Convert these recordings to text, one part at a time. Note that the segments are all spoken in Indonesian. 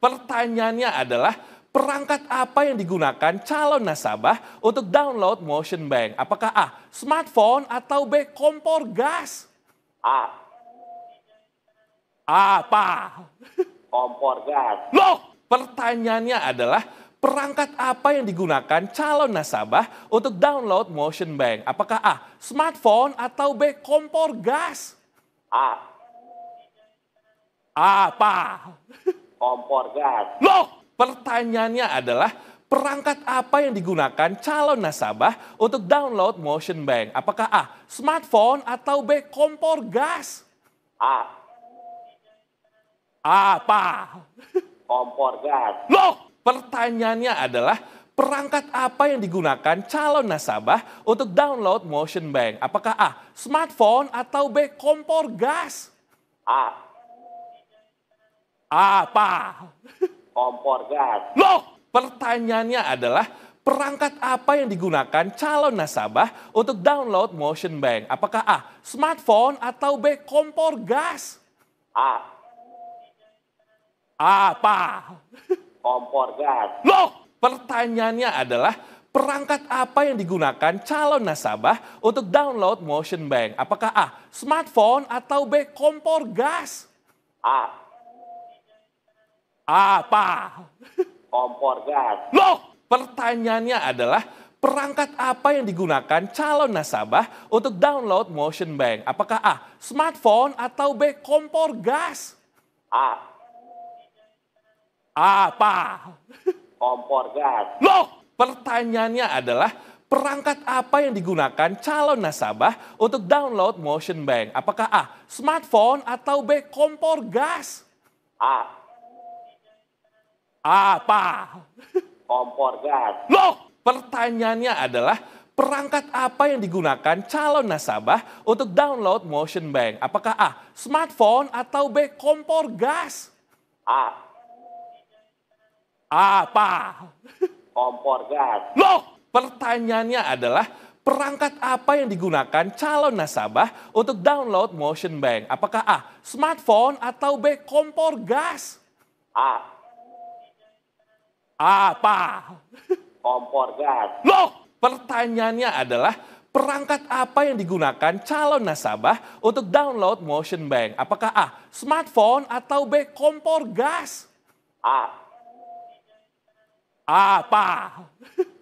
Pertanyaannya adalah perangkat apa yang digunakan calon nasabah untuk download Motion Bank? Apakah A. Smartphone atau B. Kompor gas? A. Apa? Kompor gas. Loh, pertanyaannya adalah perangkat apa yang digunakan calon nasabah untuk download Motion Bank? Apakah A. Smartphone atau B. Kompor gas? A. Apa? Kompor gas. Loh, pertanyaannya adalah perangkat apa yang digunakan calon nasabah untuk download Motion Bank? Apakah A. Smartphone atau B. Kompor gas? A. Apa? Kompor gas. Loh, pertanyaannya adalah perangkat apa yang digunakan calon nasabah untuk download Motion Bank? Apakah A. Smartphone atau B. Kompor gas? A. Apa? Kompor gas. Loh, pertanyaannya adalah perangkat apa yang digunakan calon nasabah untuk download Motion Bank? Apakah A. Smartphone atau B. Kompor gas? A. Apa? Kompor gas. Loh, pertanyaannya adalah perangkat apa yang digunakan calon nasabah untuk download Motion Bank? Apakah A. Smartphone atau B. Kompor gas? A. Apa? Kompor gas. Loh, pertanyaannya adalah perangkat apa yang digunakan calon nasabah untuk download Motion Bank? Apakah A. Smartphone atau B. Kompor gas? A. Apa? Kompor gas. Loh, pertanyaannya adalah perangkat apa yang digunakan calon nasabah untuk download Motion Bank? Apakah A. Smartphone atau B. Kompor gas? A. Apa? Kompor gas. Loh, pertanyaannya adalah perangkat apa yang digunakan calon nasabah untuk download Motion Bank? Apakah A. Smartphone atau B. Kompor gas? A. Apa? Kompor gas. Loh, pertanyaannya adalah perangkat apa yang digunakan calon nasabah untuk download Motion Bank? Apakah A. Smartphone atau B. Kompor gas? A. Apa? Kompor gas. Loh, pertanyaannya adalah perangkat apa yang digunakan calon nasabah untuk download Motion Bank? Apakah A. Smartphone atau B. Kompor gas? A. Apa?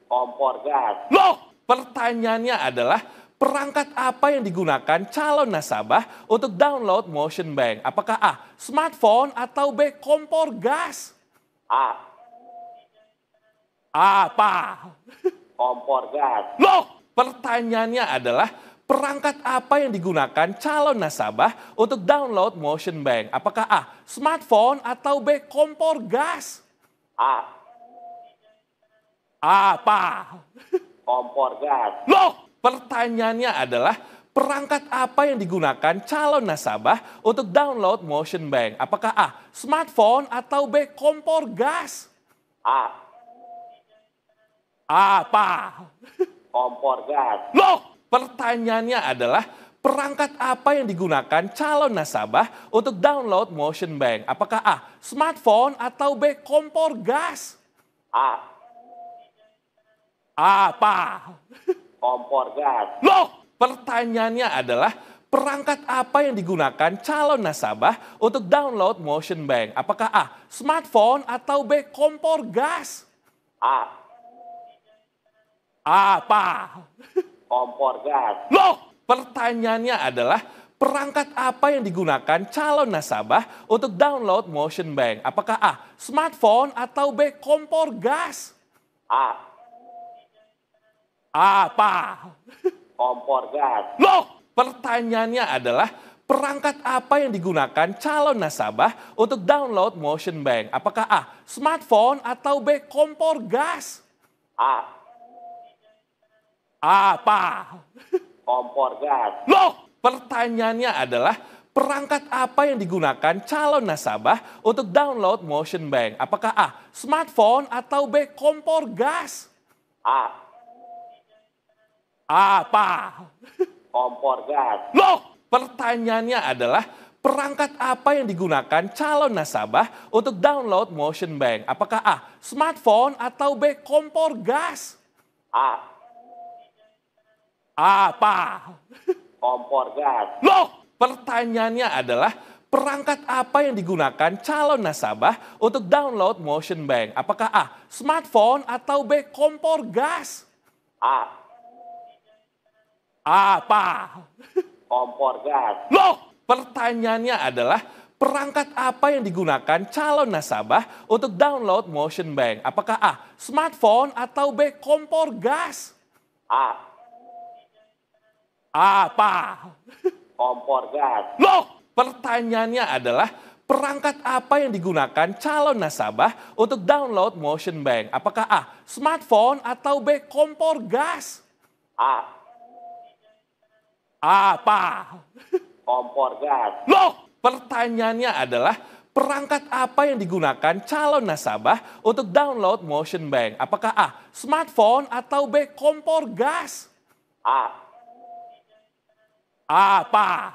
Kompor gas. Loh, pertanyaannya adalah perangkat apa yang digunakan calon nasabah untuk download Motion Bank? Apakah A. Smartphone atau B. Kompor gas? A. Apa? Kompor gas. Loh, pertanyaannya adalah perangkat apa yang digunakan calon nasabah untuk download Motion Bank? Apakah A. Smartphone atau B. Kompor gas? A. Apa? Kompor gas. Loh, pertanyaannya adalah perangkat apa yang digunakan calon nasabah untuk download Motion Bank? Apakah A. Smartphone atau B. Kompor gas? A. Apa? Kompor gas. Loh, pertanyaannya adalah perangkat apa yang digunakan calon nasabah untuk download Motion Bank? Apakah A. Smartphone atau B. Kompor gas? A. Apa? Kompor gas. Loh, pertanyaannya adalah perangkat apa yang digunakan calon nasabah untuk download Motion Bank? Apakah A. Smartphone atau B. Kompor gas? A. Apa? Kompor gas. Loh, pertanyaannya adalah perangkat apa yang digunakan calon nasabah untuk download Motion Bank? Apakah A. Smartphone atau B. Kompor gas? A. Apa? Kompor gas. Loh, pertanyaannya adalah perangkat apa yang digunakan calon nasabah untuk download Motion Bank? Apakah A. Smartphone atau B. Kompor gas? A. Apa? Kompor gas. Loh, pertanyaannya adalah perangkat apa yang digunakan calon nasabah untuk download Motion Bank? Apakah A. Smartphone atau B. Kompor gas? A. Apa? Kompor gas. Loh, pertanyaannya adalah perangkat apa yang digunakan calon nasabah untuk download Motion Bank? Apakah A. Smartphone atau B. Kompor gas? A. Apa? Kompor gas. Loh, pertanyaannya adalah perangkat apa yang digunakan calon nasabah untuk download Motion Bank? Apakah A. Smartphone atau B. Kompor gas? A. Apa? Kompor gas. Loh, pertanyaannya adalah perangkat apa yang digunakan calon nasabah untuk download Motion Bank? Apakah A. Smartphone atau B. Kompor gas? A. Apa? Kompor gas. Loh, pertanyaannya adalah perangkat apa yang digunakan calon nasabah untuk download Motion Bank? Apakah A. Smartphone atau B. Kompor gas? A. Apa? Kompor gas. Loh, pertanyaannya adalah perangkat apa yang digunakan calon nasabah untuk download Motion Bank? Apakah A. Smartphone atau B. Kompor gas? A. Apa?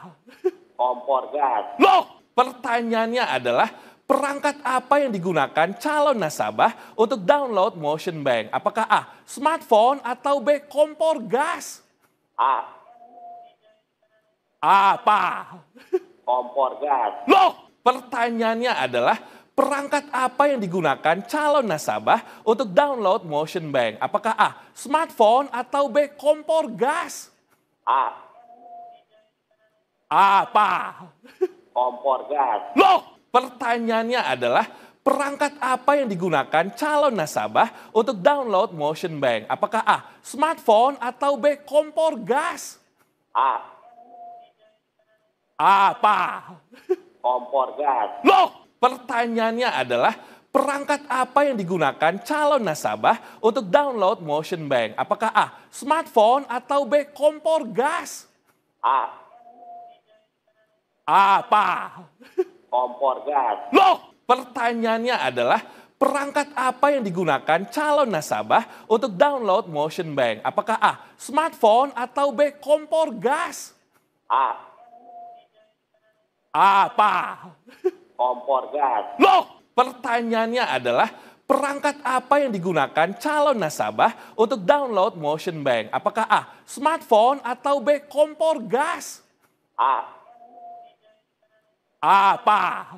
Kompor gas. Loh, pertanyaannya adalah perangkat apa yang digunakan calon nasabah untuk download Motion Bank? Apakah A. Smartphone atau B. Kompor gas? A. Apa? Kompor gas. Loh, pertanyaannya adalah perangkat apa yang digunakan calon nasabah untuk download Motion Bank? Apakah A. Smartphone atau B. Kompor gas? A. Apa? Kompor gas. Loh, pertanyaannya adalah perangkat apa yang digunakan calon nasabah untuk download Motion Bank? Apakah A. Smartphone atau B. Kompor gas? A. Apa? Kompor gas. Loh, pertanyaannya adalah perangkat apa yang digunakan calon nasabah untuk download Motion Bank? Apakah A. Smartphone atau B. Kompor gas? A. Apa? Kompor gas. Loh, pertanyaannya adalah perangkat apa yang digunakan calon nasabah untuk download Motion Bank? Apakah A. Smartphone atau B. Kompor gas? A. Apa? Kompor gas. Loh, pertanyaannya adalah perangkat apa yang digunakan calon nasabah untuk download Motion Bank? Apakah A. Smartphone atau B. Kompor gas? A. Apa?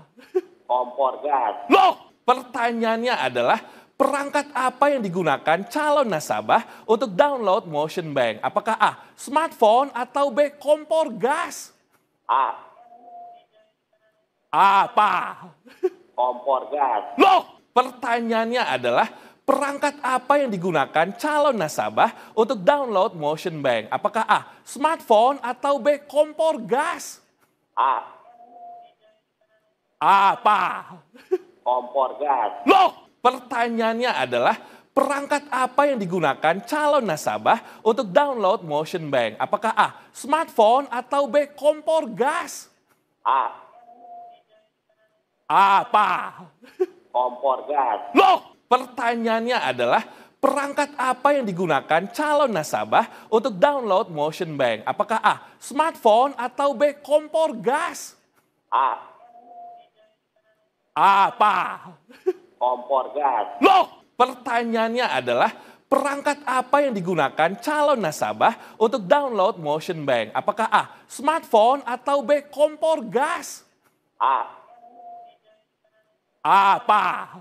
Kompor gas. Loh, pertanyaannya adalah perangkat apa yang digunakan calon nasabah untuk download Motion Bank? Apakah A. Smartphone atau B. Kompor gas? A. Apa? Kompor gas. Loh, pertanyaannya adalah perangkat apa yang digunakan calon nasabah untuk download Motion Bank? Apakah A. Smartphone atau B. Kompor gas? A. Apa? Kompor gas. Loh, pertanyaannya adalah perangkat apa yang digunakan calon nasabah untuk download Motion Bank? Apakah A. Smartphone atau B. Kompor gas? A. Apa? Kompor gas. Loh, pertanyaannya adalah perangkat apa yang digunakan calon nasabah untuk download Motion Bank? Apakah A. Smartphone atau B. Kompor gas? A. Apa? Kompor gas. Loh, pertanyaannya adalah perangkat apa yang digunakan calon nasabah untuk download Motion Bank? Apakah A. Smartphone atau B. Kompor gas? A. Apa?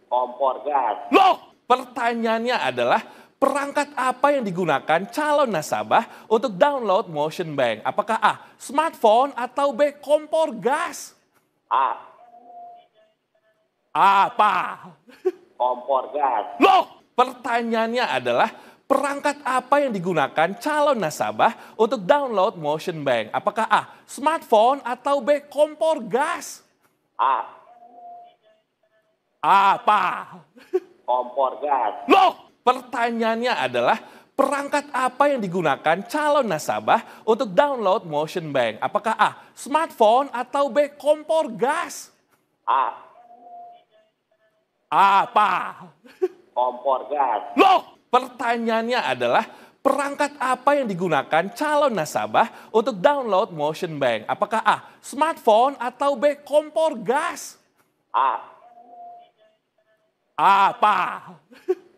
Kompor gas. Loh, pertanyaannya adalah perangkat apa yang digunakan calon nasabah untuk download Motion Bank? Apakah A. Smartphone atau B. Kompor gas? A. Apa? Kompor gas. Loh, pertanyaannya adalah perangkat apa yang digunakan calon nasabah untuk download Motion Bank? Apakah A. Smartphone atau B. Kompor gas? A. Apa? Kompor gas. Loh, pertanyaannya adalah perangkat apa yang digunakan calon nasabah untuk download Motion Bank? Apakah A. Smartphone atau B. Kompor gas? A. Apa? Kompor gas. Loh, pertanyaannya adalah perangkat apa yang digunakan calon nasabah untuk download Motion Bank? Apakah A. Smartphone atau B. Kompor gas? A. Apa?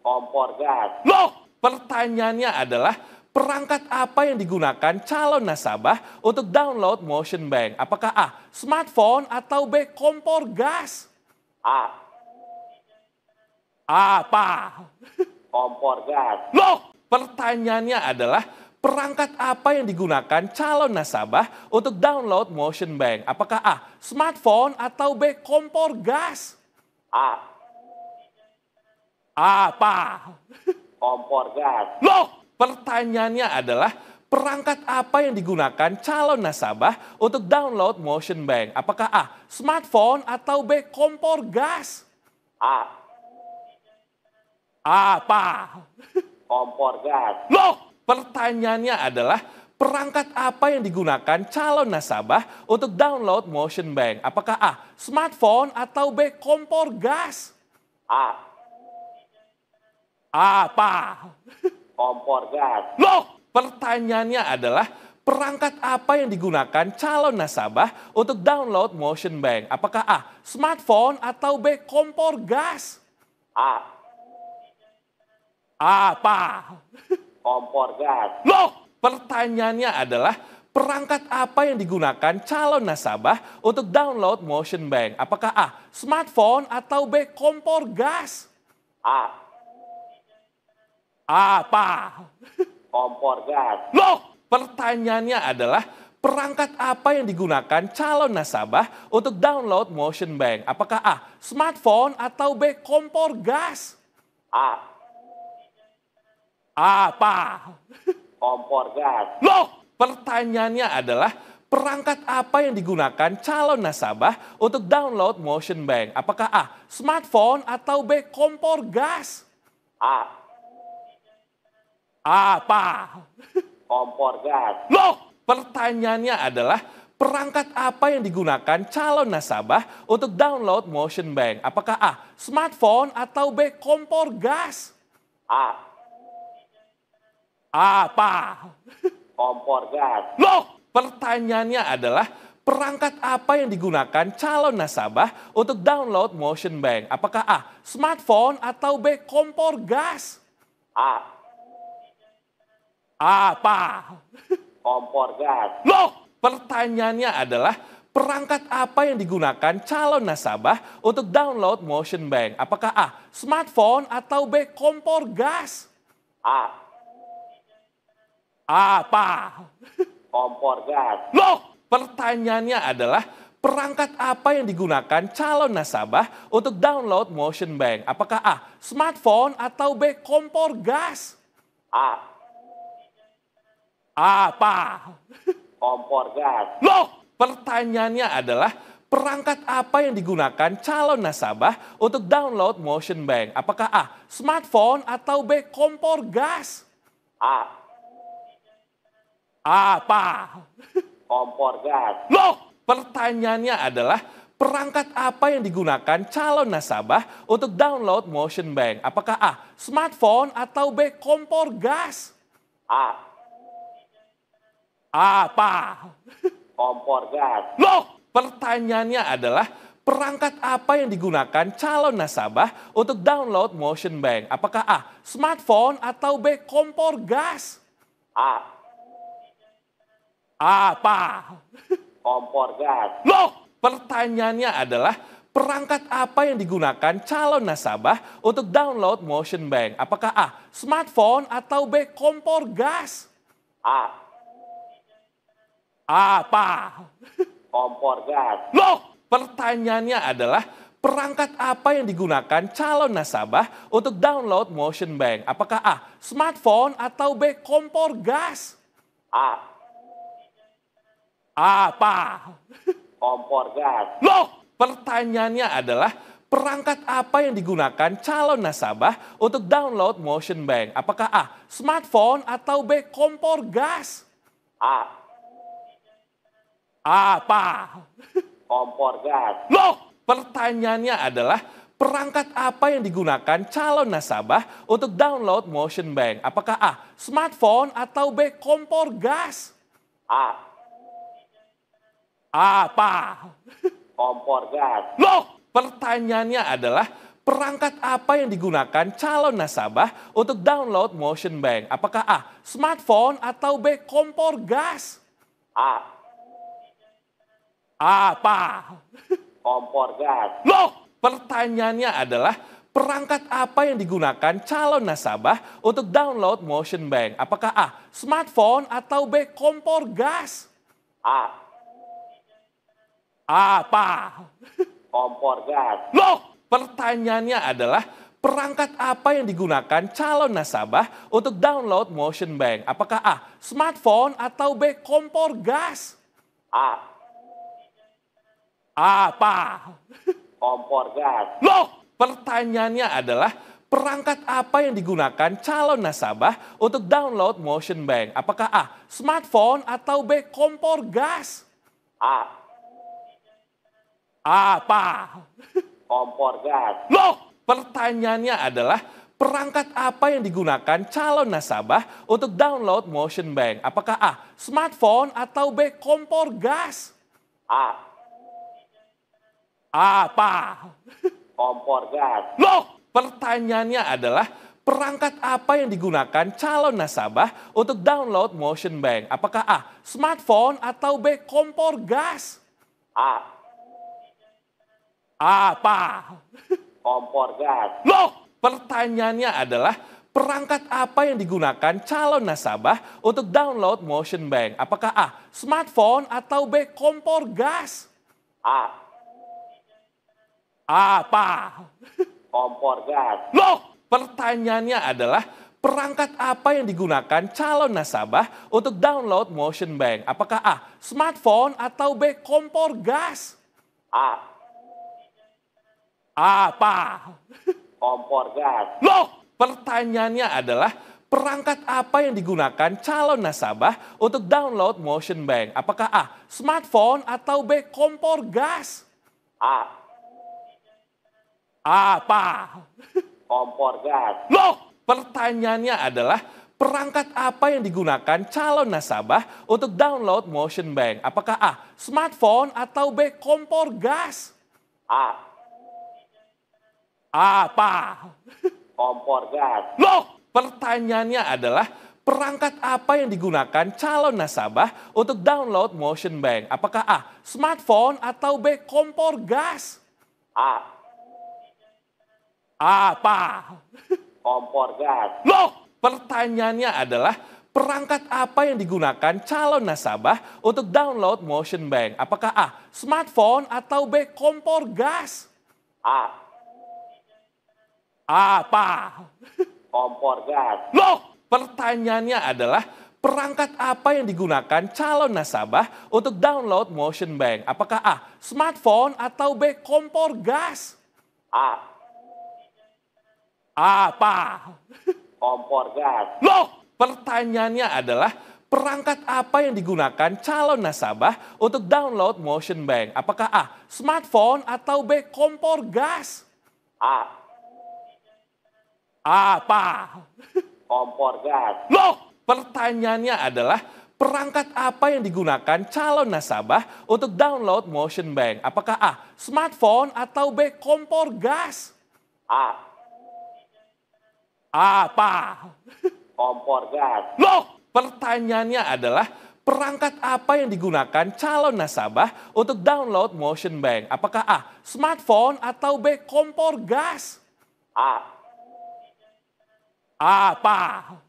Kompor gas. Loh, pertanyaannya adalah perangkat apa yang digunakan calon nasabah untuk download Motion Bank? Apakah A. Smartphone atau B. Kompor gas? A. Apa? Kompor gas. Loh, pertanyaannya adalah perangkat apa yang digunakan calon nasabah untuk download Motion Bank? Apakah A. Smartphone atau B. Kompor gas? A. Apa? Kompor gas. Loh, pertanyaannya adalah perangkat apa yang digunakan calon nasabah untuk download Motion Bank? Apakah A. Smartphone atau B. Kompor gas? A. Apa? Kompor gas. Loh, pertanyaannya adalah perangkat apa yang digunakan calon nasabah untuk download Motion Bank? Apakah A. Smartphone atau B. Kompor gas? A. Apa? Kompor gas. Loh, pertanyaannya adalah perangkat apa yang digunakan calon nasabah untuk download Motion Bank? Apakah A. Smartphone atau B. Kompor gas? A. Apa? Kompor gas. Loh, pertanyaannya adalah perangkat apa yang digunakan calon nasabah untuk download Motion Bank? Apakah A. Smartphone atau B. Kompor gas? A. Apa? Kompor gas. Loh, pertanyaannya adalah perangkat apa yang digunakan calon nasabah untuk download Motion Bank? Apakah A. Smartphone atau B. Kompor gas? A. Apa? Kompor gas. Loh, pertanyaannya adalah perangkat apa yang digunakan calon nasabah untuk download Motion Bank? Apakah A. Smartphone atau B. Kompor gas? A. Apa? Kompor gas. Loh, pertanyaannya adalah perangkat apa yang digunakan calon nasabah untuk download Motion Bank? Apakah A. Smartphone atau B. Kompor gas? A. Apa? Kompor gas. Loh, pertanyaannya adalah perangkat apa yang digunakan calon nasabah untuk download Motion Bank? Apakah A. Smartphone atau B. Kompor gas? A. Apa? Kompor gas. Loh, pertanyaannya adalah perangkat apa yang digunakan calon nasabah untuk download Motion Bank? Apakah A. Smartphone atau B. Kompor gas? A. Apa? Kompor gas. Loh, pertanyaannya adalah perangkat apa yang digunakan calon nasabah untuk download Motion Bank? Apakah A. Smartphone atau B. Kompor gas? A. Apa? Kompor gas. Loh, pertanyaannya adalah perangkat apa yang digunakan calon nasabah untuk download Motion Bank? Apakah A. Smartphone atau B. Kompor gas? A. Apa? Kompor gas. Loh, pertanyaannya adalah perangkat apa yang digunakan calon nasabah untuk download Motion Bank? Apakah A. Smartphone atau B. Kompor gas? A. Apa? Kompor gas. Loh, pertanyaannya adalah perangkat apa yang digunakan calon nasabah untuk download Motion Bank? Apakah A. Smartphone atau B. Kompor gas? A. Apa? Kompor gas. Loh, pertanyaannya adalah perangkat apa yang digunakan calon nasabah untuk download Motion Bank? Apakah A. Smartphone atau B. Kompor gas? A. Apa? Kompor gas. Loh, pertanyaannya adalah perangkat apa yang digunakan calon nasabah untuk download Motion Bank? Apakah A. Smartphone atau B. Kompor gas? A. Apa? Kompor gas. Loh, pertanyaannya adalah perangkat apa yang digunakan calon nasabah untuk download Motion Bank? Apakah A. Smartphone atau B. Kompor gas? A. Apa? Kompor gas. Loh, pertanyaannya adalah perangkat apa yang digunakan calon nasabah untuk download Motion Bank? Apakah A. Smartphone atau B. Kompor gas? A. Apa? Kompor gas. Loh, pertanyaannya adalah perangkat apa yang digunakan calon nasabah untuk download Motion Bank? Apakah A. Smartphone atau B. Kompor gas? A. Apa? Kompor gas. Loh, pertanyaannya adalah perangkat apa yang digunakan calon nasabah untuk download Motion Bank? Apakah A. Smartphone atau B. Kompor gas? A. Apa? Kompor gas. Loh, pertanyaannya adalah perangkat apa yang digunakan calon nasabah untuk download Motion Bank? Apakah A. Smartphone atau B. Kompor gas? A. Apa? Kompor gas. Loh, pertanyaannya adalah perangkat apa yang digunakan calon nasabah untuk download Motion Bank? Apakah A. Smartphone atau B. Kompor gas? A. Apa? Kompor gas. Loh, pertanyaannya adalah perangkat apa yang digunakan calon nasabah untuk download Motion Bank? Apakah A. Smartphone atau B. Kompor gas? A. Apa? Kompor gas. Loh, pertanyaannya adalah perangkat apa yang digunakan calon nasabah untuk download Motion Bank? Apakah A. Smartphone atau B. Kompor gas? A. Apa? Kompor gas. Loh, pertanyaannya adalah perangkat apa yang digunakan calon nasabah untuk download Motion Bank? Apakah A. Smartphone atau B. Kompor gas? A. Apa? Kompor gas. Loh, pertanyaannya adalah perangkat apa yang digunakan calon nasabah untuk download Motion Bank? Apakah A. Smartphone atau B. Kompor gas? A. Apa? Kompor gas. Loh, pertanyaannya adalah perangkat apa yang digunakan calon nasabah untuk download Motion Bank? Apakah A. Smartphone atau B. Kompor gas? A. Apa? Kompor gas. Loh, pertanyaannya adalah perangkat apa yang digunakan calon nasabah untuk download Motion Bank? Apakah A. Smartphone atau B. Kompor gas? A. Apa? Kompor gas. Loh, pertanyaannya adalah perangkat apa yang digunakan calon nasabah untuk download Motion Bank? Apakah A. Smartphone atau B. Kompor gas? A. Apa? Kompor gas. Loh, pertanyaannya adalah perangkat apa yang digunakan calon nasabah untuk download Motion Bank? Apakah A. Smartphone atau B. Kompor gas? A. Apa? Kompor gas. Loh, pertanyaannya adalah perangkat apa yang digunakan calon nasabah untuk download Motion Bank? Apakah A. Smartphone atau B. Kompor gas? A. Apa? Kompor gas. Loh, pertanyaannya adalah perangkat apa yang digunakan calon nasabah untuk download Motion Bank? Apakah A. Smartphone atau B. Kompor gas? A. Apa? Kompor gas. Loh, pertanyaannya adalah perangkat apa yang digunakan calon nasabah untuk download Motion Bank? Apakah A. Smartphone atau B. Kompor gas? A. Apa? Kompor gas. Loh, pertanyaannya adalah perangkat apa yang digunakan calon nasabah untuk download Motion Bank? Apakah A. Smartphone atau B. Kompor gas? A. Apa?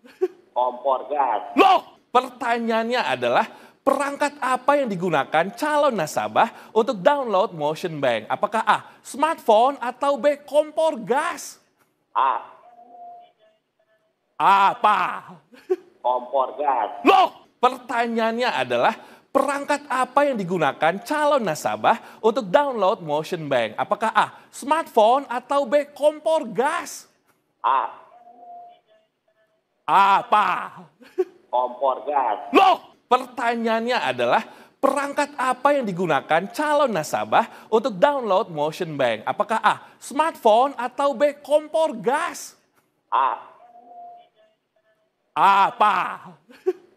Kompor gas. Loh, pertanyaannya adalah perangkat apa yang digunakan calon nasabah untuk download Motion Bank? Apakah A. Smartphone atau B. Kompor gas? A. Apa? Kompor gas. Loh, pertanyaannya adalah perangkat apa yang digunakan calon nasabah untuk download Motion Bank? Apakah A. Smartphone atau B. Kompor gas? A. Apa? Kompor gas. Loh, pertanyaannya adalah perangkat apa yang digunakan calon nasabah untuk download Motion Bank? Apakah A. Smartphone atau B. Kompor gas? A. Apa?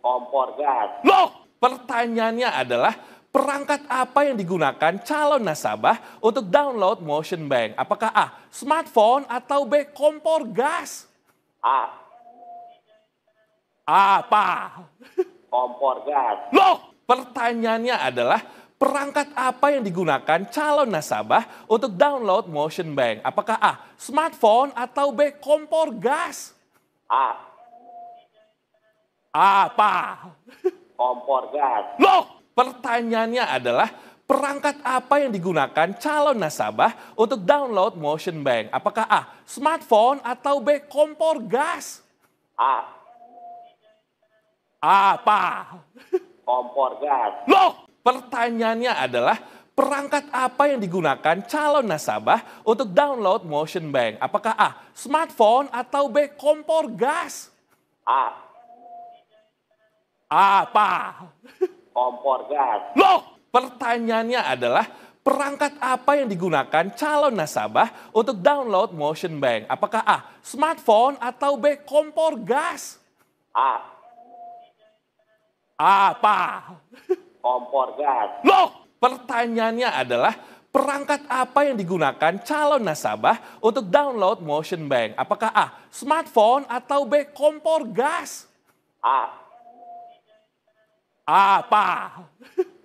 Kompor gas. Loh, pertanyaannya adalah perangkat apa yang digunakan calon nasabah untuk download Motion Bank? Apakah A. Smartphone atau B. Kompor gas? A. Apa? Kompor gas. Loh, pertanyaannya adalah perangkat apa yang digunakan calon nasabah untuk download Motion Bank? Apakah A. Smartphone atau B. Kompor gas? A. Apa? Kompor gas. Loh, pertanyaannya adalah perangkat apa yang digunakan calon nasabah untuk download Motion Bank? Apakah A. Smartphone atau B. Kompor gas? A. Apa? Kompor gas. Loh, pertanyaannya adalah perangkat apa yang digunakan calon nasabah untuk download Motion Bank? Apakah A. Smartphone atau B. Kompor gas? A. Apa? Kompor gas. Loh, pertanyaannya adalah perangkat apa yang digunakan calon nasabah untuk download Motion Bank? Apakah A. Smartphone atau B. Kompor gas? A. Apa? Kompor gas. Loh, pertanyaannya adalah perangkat apa yang digunakan calon nasabah untuk download Motion Bank? Apakah A. Smartphone atau B. Kompor gas? A. Apa?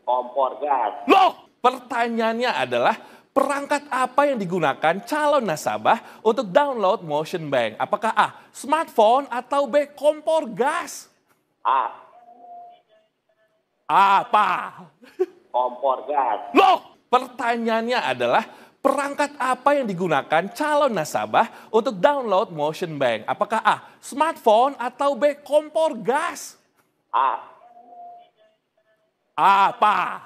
Kompor gas. Loh, pertanyaannya adalah perangkat apa yang digunakan calon nasabah untuk download Motion Bank? Apakah A. Smartphone atau B. Kompor gas? A. Apa? Kompor gas. Loh, pertanyaannya adalah perangkat apa yang digunakan calon nasabah untuk download Motion Bank? Apakah A. Smartphone atau B. Kompor gas? A. Apa?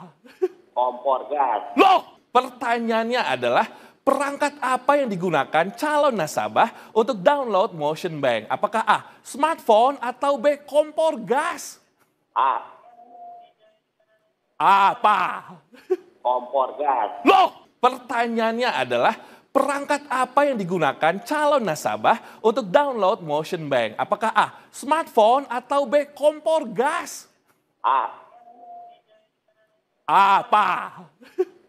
Kompor gas. Loh, pertanyaannya adalah perangkat apa yang digunakan calon nasabah untuk download Motion Bank? Apakah A. Smartphone atau B. Kompor gas? A. Apa? Kompor gas. Loh, pertanyaannya adalah perangkat apa yang digunakan calon nasabah untuk download Motion Bank? Apakah A. Smartphone atau B. Kompor gas? A. Apa?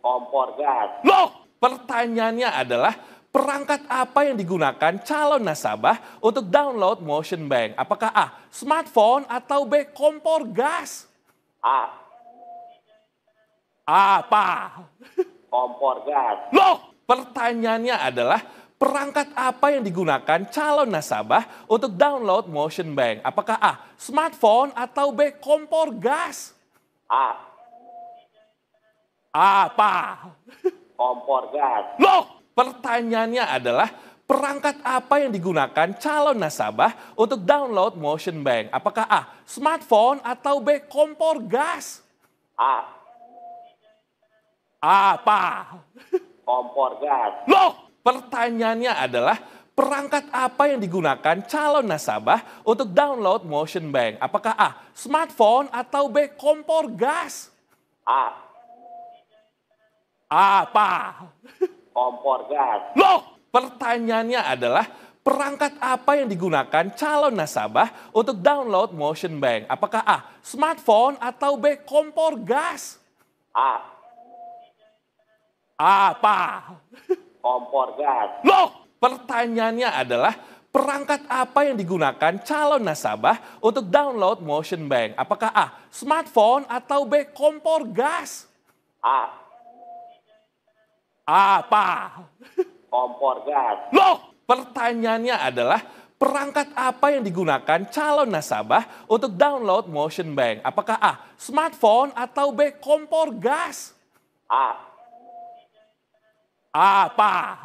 Kompor gas. Loh, pertanyaannya adalah perangkat apa yang digunakan calon nasabah untuk download Motion Bank? Apakah A. Smartphone atau B. Kompor gas? A. Apa? Kompor gas. Loh, pertanyaannya adalah perangkat apa yang digunakan calon nasabah untuk download Motion Bank? Apakah A. Smartphone atau B. Kompor gas? A. Apa? Kompor gas. Loh, pertanyaannya adalah perangkat apa yang digunakan calon nasabah untuk download Motion Bank? Apakah A. Smartphone atau B. Kompor gas? A. Apa? Kompor gas. Loh, pertanyaannya adalah perangkat apa yang digunakan calon nasabah untuk download Motion Bank? Apakah A. Smartphone atau B. Kompor gas? A. Apa? Kompor gas. Loh, pertanyaannya adalah perangkat apa yang digunakan calon nasabah untuk download Motion Bank? Apakah A. Smartphone atau B. Kompor gas? A. Apa? Kompor gas. Loh, pertanyaannya adalah perangkat apa yang digunakan calon nasabah untuk download Motion Bank? Apakah A. Smartphone atau B. Kompor gas? A. Apa? Kompor gas. Loh, pertanyaannya adalah perangkat apa yang digunakan calon nasabah untuk download Motion Bank? Apakah A. Smartphone atau B. Kompor gas? A. Apa?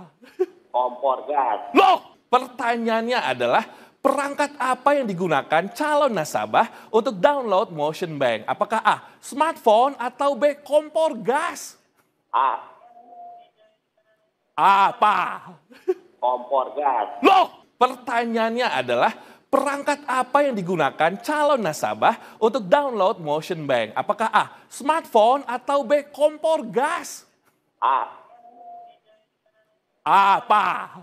Kompor gas. Loh, pertanyaannya adalah perangkat apa yang digunakan calon nasabah untuk download Motion Bank? Apakah A. Smartphone atau B. Kompor gas? A. Apa? Kompor gas. Loh, pertanyaannya adalah perangkat apa yang digunakan calon nasabah untuk download Motion Bank? Apakah A. Smartphone atau B. Kompor gas? A. Apa?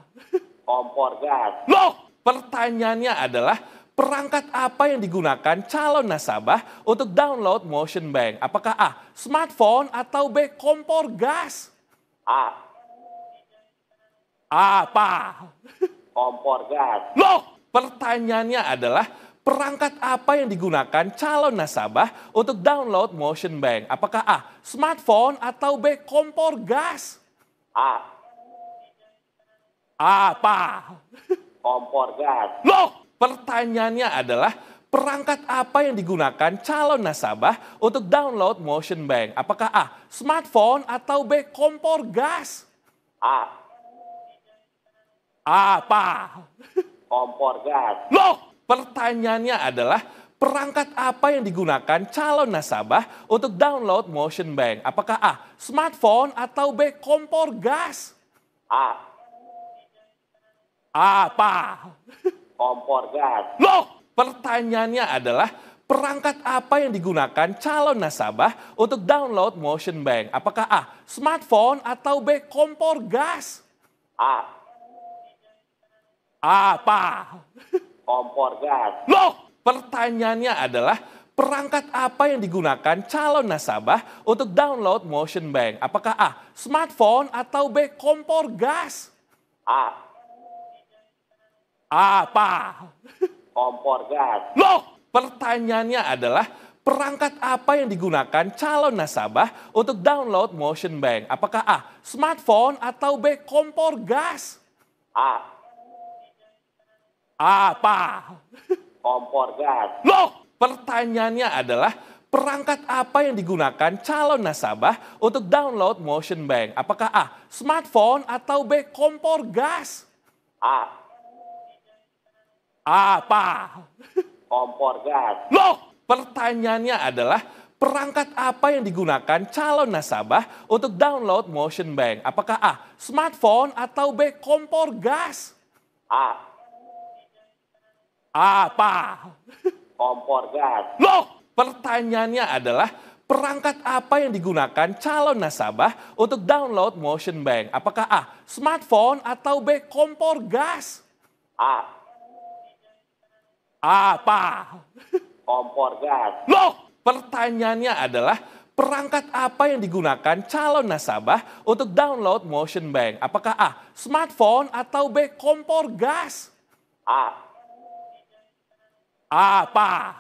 Kompor gas. Loh, pertanyaannya adalah perangkat apa yang digunakan calon nasabah untuk download Motion Bank? Apakah A. Smartphone atau B. Kompor gas? A. Apa? Kompor gas. Loh, pertanyaannya adalah perangkat apa yang digunakan calon nasabah untuk download Motion Bank? Apakah A. Smartphone atau B. Kompor gas? A. Apa? Kompor gas. Loh, pertanyaannya adalah perangkat apa yang digunakan calon nasabah untuk download Motion Bank? Apakah A. Smartphone atau B. Kompor gas? A. Apa? Kompor gas. Loh, pertanyaannya adalah perangkat apa yang digunakan calon nasabah untuk download Motion Bank? Apakah A. Smartphone atau B. Kompor gas? A. Apa? Kompor gas. Loh, pertanyaannya adalah perangkat apa yang digunakan calon nasabah untuk download Motion Bank? Apakah A. Smartphone atau B. Kompor gas? A. Apa? Kompor gas. Loh, pertanyaannya adalah perangkat apa yang digunakan calon nasabah untuk download Motion Bank? Apakah A. Smartphone atau B. Kompor gas? A. Apa? Kompor gas. Loh, pertanyaannya adalah perangkat apa yang digunakan calon nasabah untuk download Motion Bank? Apakah A. Smartphone atau B. Kompor gas? A. Apa? Kompor gas. Loh, pertanyaannya adalah perangkat apa yang digunakan calon nasabah untuk download Motion Bank? Apakah A. Smartphone atau B. Kompor gas? A. Apa? Kompor gas. Loh, pertanyaannya adalah perangkat apa yang digunakan calon nasabah untuk download Motion Bank? Apakah A. Smartphone atau B. Kompor gas? A. Apa? Kompor gas. Loh, pertanyaannya adalah perangkat apa yang digunakan calon nasabah untuk download Motion Bank? Apakah A. Smartphone atau B. Kompor gas? A. Apa? Kompor gas. Loh, pertanyaannya adalah perangkat apa yang digunakan calon nasabah untuk download Motion Bank? Apakah A. Smartphone atau B. Kompor gas? A. Apa?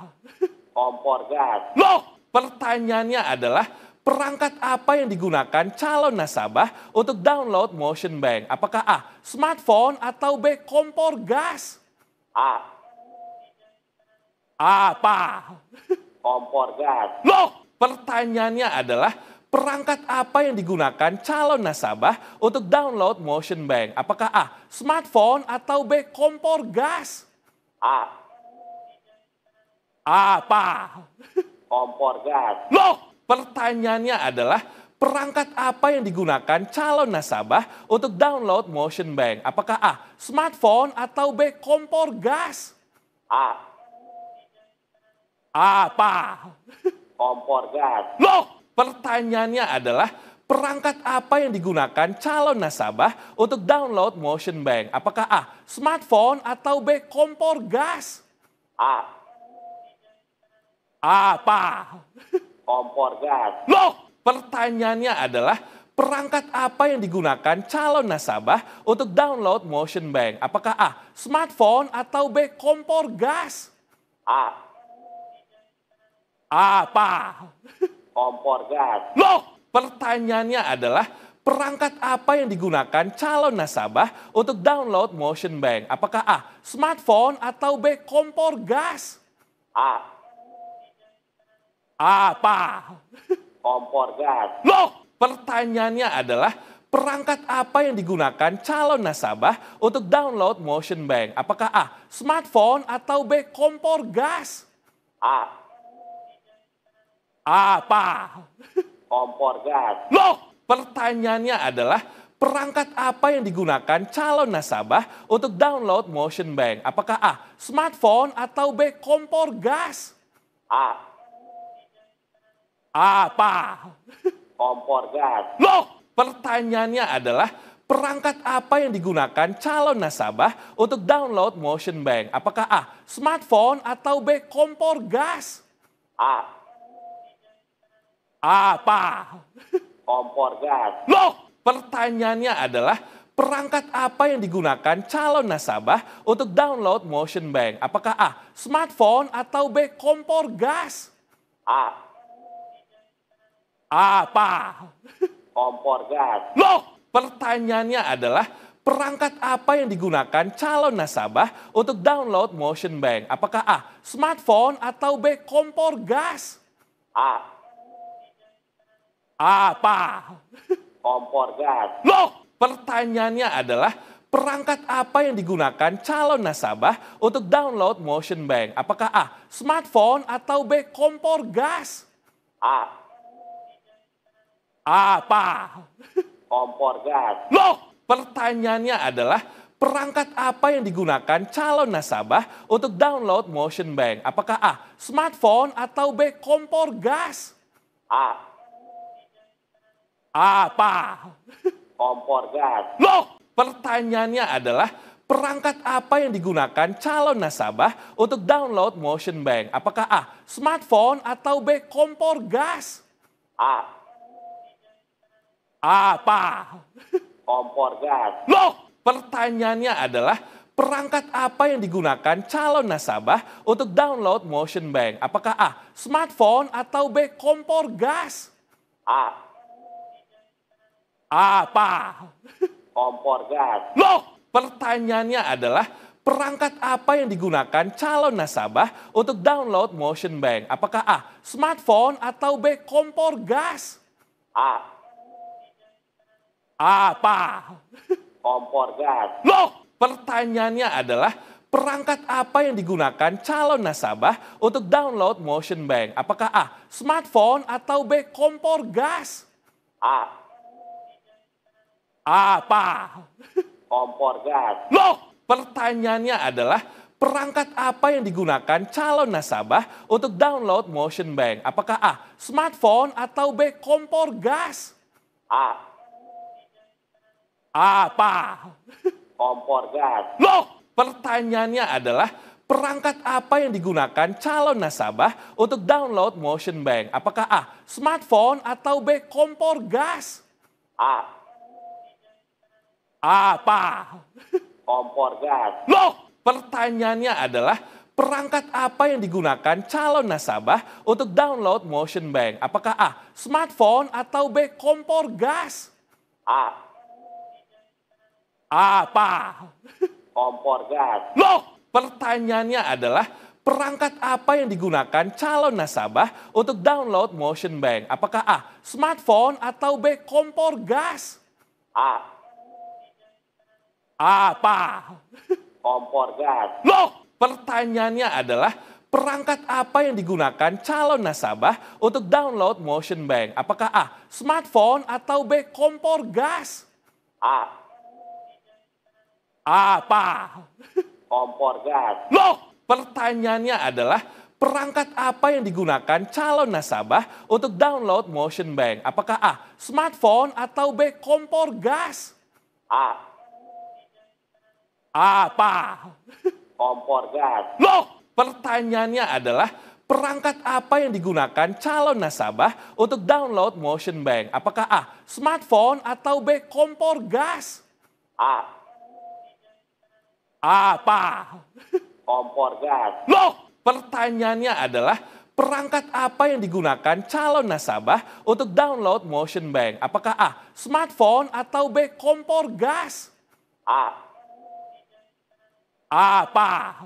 Kompor gas. Loh, pertanyaannya adalah perangkat apa yang digunakan calon nasabah untuk download Motion Bank? Apakah A. Smartphone atau B. Kompor gas? A. Apa? Kompor gas. Loh, pertanyaannya adalah perangkat apa yang digunakan calon nasabah untuk download Motion Bank? Apakah A. Smartphone atau B. Kompor gas? A. Apa? Kompor gas. Loh, pertanyaannya adalah perangkat apa yang digunakan calon nasabah untuk download Motion Bank? Apakah A. Smartphone atau B. Kompor gas? A. Apa? Kompor gas. Loh, pertanyaannya adalah perangkat apa yang digunakan calon nasabah untuk download Motion Bank? Apakah A. Smartphone atau B. Kompor gas? A. Apa? Kompor gas. Loh, pertanyaannya adalah perangkat apa yang digunakan calon nasabah untuk download Motion Bank? Apakah A. Smartphone atau B. Kompor gas? A. Apa? Kompor gas. Loh, pertanyaannya adalah perangkat apa yang digunakan calon nasabah untuk download Motion Bank? Apakah A. Smartphone atau B. Kompor gas? A. Apa? Kompor gas. Loh, pertanyaannya adalah perangkat apa yang digunakan calon nasabah untuk download Motion Bank? Apakah A. Smartphone atau B. Kompor gas? A. Apa? Kompor gas. Loh, pertanyaannya adalah perangkat apa yang digunakan calon nasabah untuk download Motion Bank? Apakah A. Smartphone atau B. Kompor gas? A. Apa? Kompor gas. Loh, pertanyaannya adalah perangkat apa yang digunakan calon nasabah untuk download Motion Bank? Apakah A. Smartphone atau B. Kompor gas? A. Apa? Kompor gas. Loh, pertanyaannya adalah perangkat apa yang digunakan calon nasabah untuk download Motion Bank? Apakah A. Smartphone atau B. Kompor gas? A. Apa? Kompor gas. Loh, pertanyaannya adalah perangkat apa yang digunakan calon nasabah untuk download Motion Bank? Apakah A. Smartphone atau B. Kompor gas? A. Apa? Kompor gas. Loh, pertanyaannya adalah perangkat apa yang digunakan calon nasabah untuk download Motion Bank? Apakah A. Smartphone atau B. Kompor gas? A. Apa? Kompor gas. Loh, pertanyaannya adalah perangkat apa yang digunakan calon nasabah untuk download Motion Bank? Apakah A. Smartphone atau B. Kompor gas? A. Apa? Kompor gas. Loh, pertanyaannya adalah perangkat apa yang digunakan calon nasabah untuk download Motion Bank? Apakah A. Smartphone atau B. Kompor gas? A. Apa? Kompor gas. Loh, pertanyaannya adalah perangkat apa yang digunakan calon nasabah untuk download Motion Bank? Apakah A. Smartphone atau B. Kompor gas? A. Apa? Kompor gas. Loh, pertanyaannya adalah perangkat apa yang digunakan calon nasabah untuk download Motion Bank? Apakah A. Smartphone atau B. Kompor gas? A. Apa? Kompor gas. Loh, pertanyaannya adalah perangkat apa yang digunakan calon nasabah untuk download Motion Bank? Apakah A. Smartphone atau B. Kompor gas? A. Apa? Kompor gas. Loh, pertanyaannya adalah perangkat apa yang digunakan calon nasabah untuk download Motion Bank? Apakah A. Smartphone atau B. Kompor gas? A. Apa? Kompor gas. Loh, pertanyaannya adalah perangkat apa yang digunakan calon nasabah untuk download Motion Bank? Apakah A. Smartphone atau B. Kompor gas? A. Apa? Kompor gas. Loh, pertanyaannya adalah perangkat apa yang digunakan calon nasabah untuk download Motion Bank? Apakah A. Smartphone atau B. Kompor gas? A. Apa? Kompor gas. Loh, pertanyaannya adalah perangkat apa yang digunakan calon nasabah untuk download Motion Bank? Apakah A. Smartphone atau B. Kompor gas? A. Apa? Kompor gas. Loh, pertanyaannya adalah perangkat apa yang digunakan calon nasabah untuk download Motion Bank? Apakah A. Smartphone atau B. Kompor gas? A. Apa? Kompor gas. Loh, pertanyaannya adalah perangkat apa yang digunakan calon nasabah untuk download Motion Bank? Apakah A. Smartphone atau B. Kompor gas? A. Apa? Kompor gas. Loh, pertanyaannya adalah perangkat apa yang digunakan calon nasabah untuk download Motion Bank? Apakah A. Smartphone atau B. Kompor gas? A. Apa? Kompor gas. Loh, pertanyaannya adalah perangkat apa yang digunakan calon nasabah untuk download Motion Bank? Apakah A. Smartphone atau B. Kompor gas? A. Apa?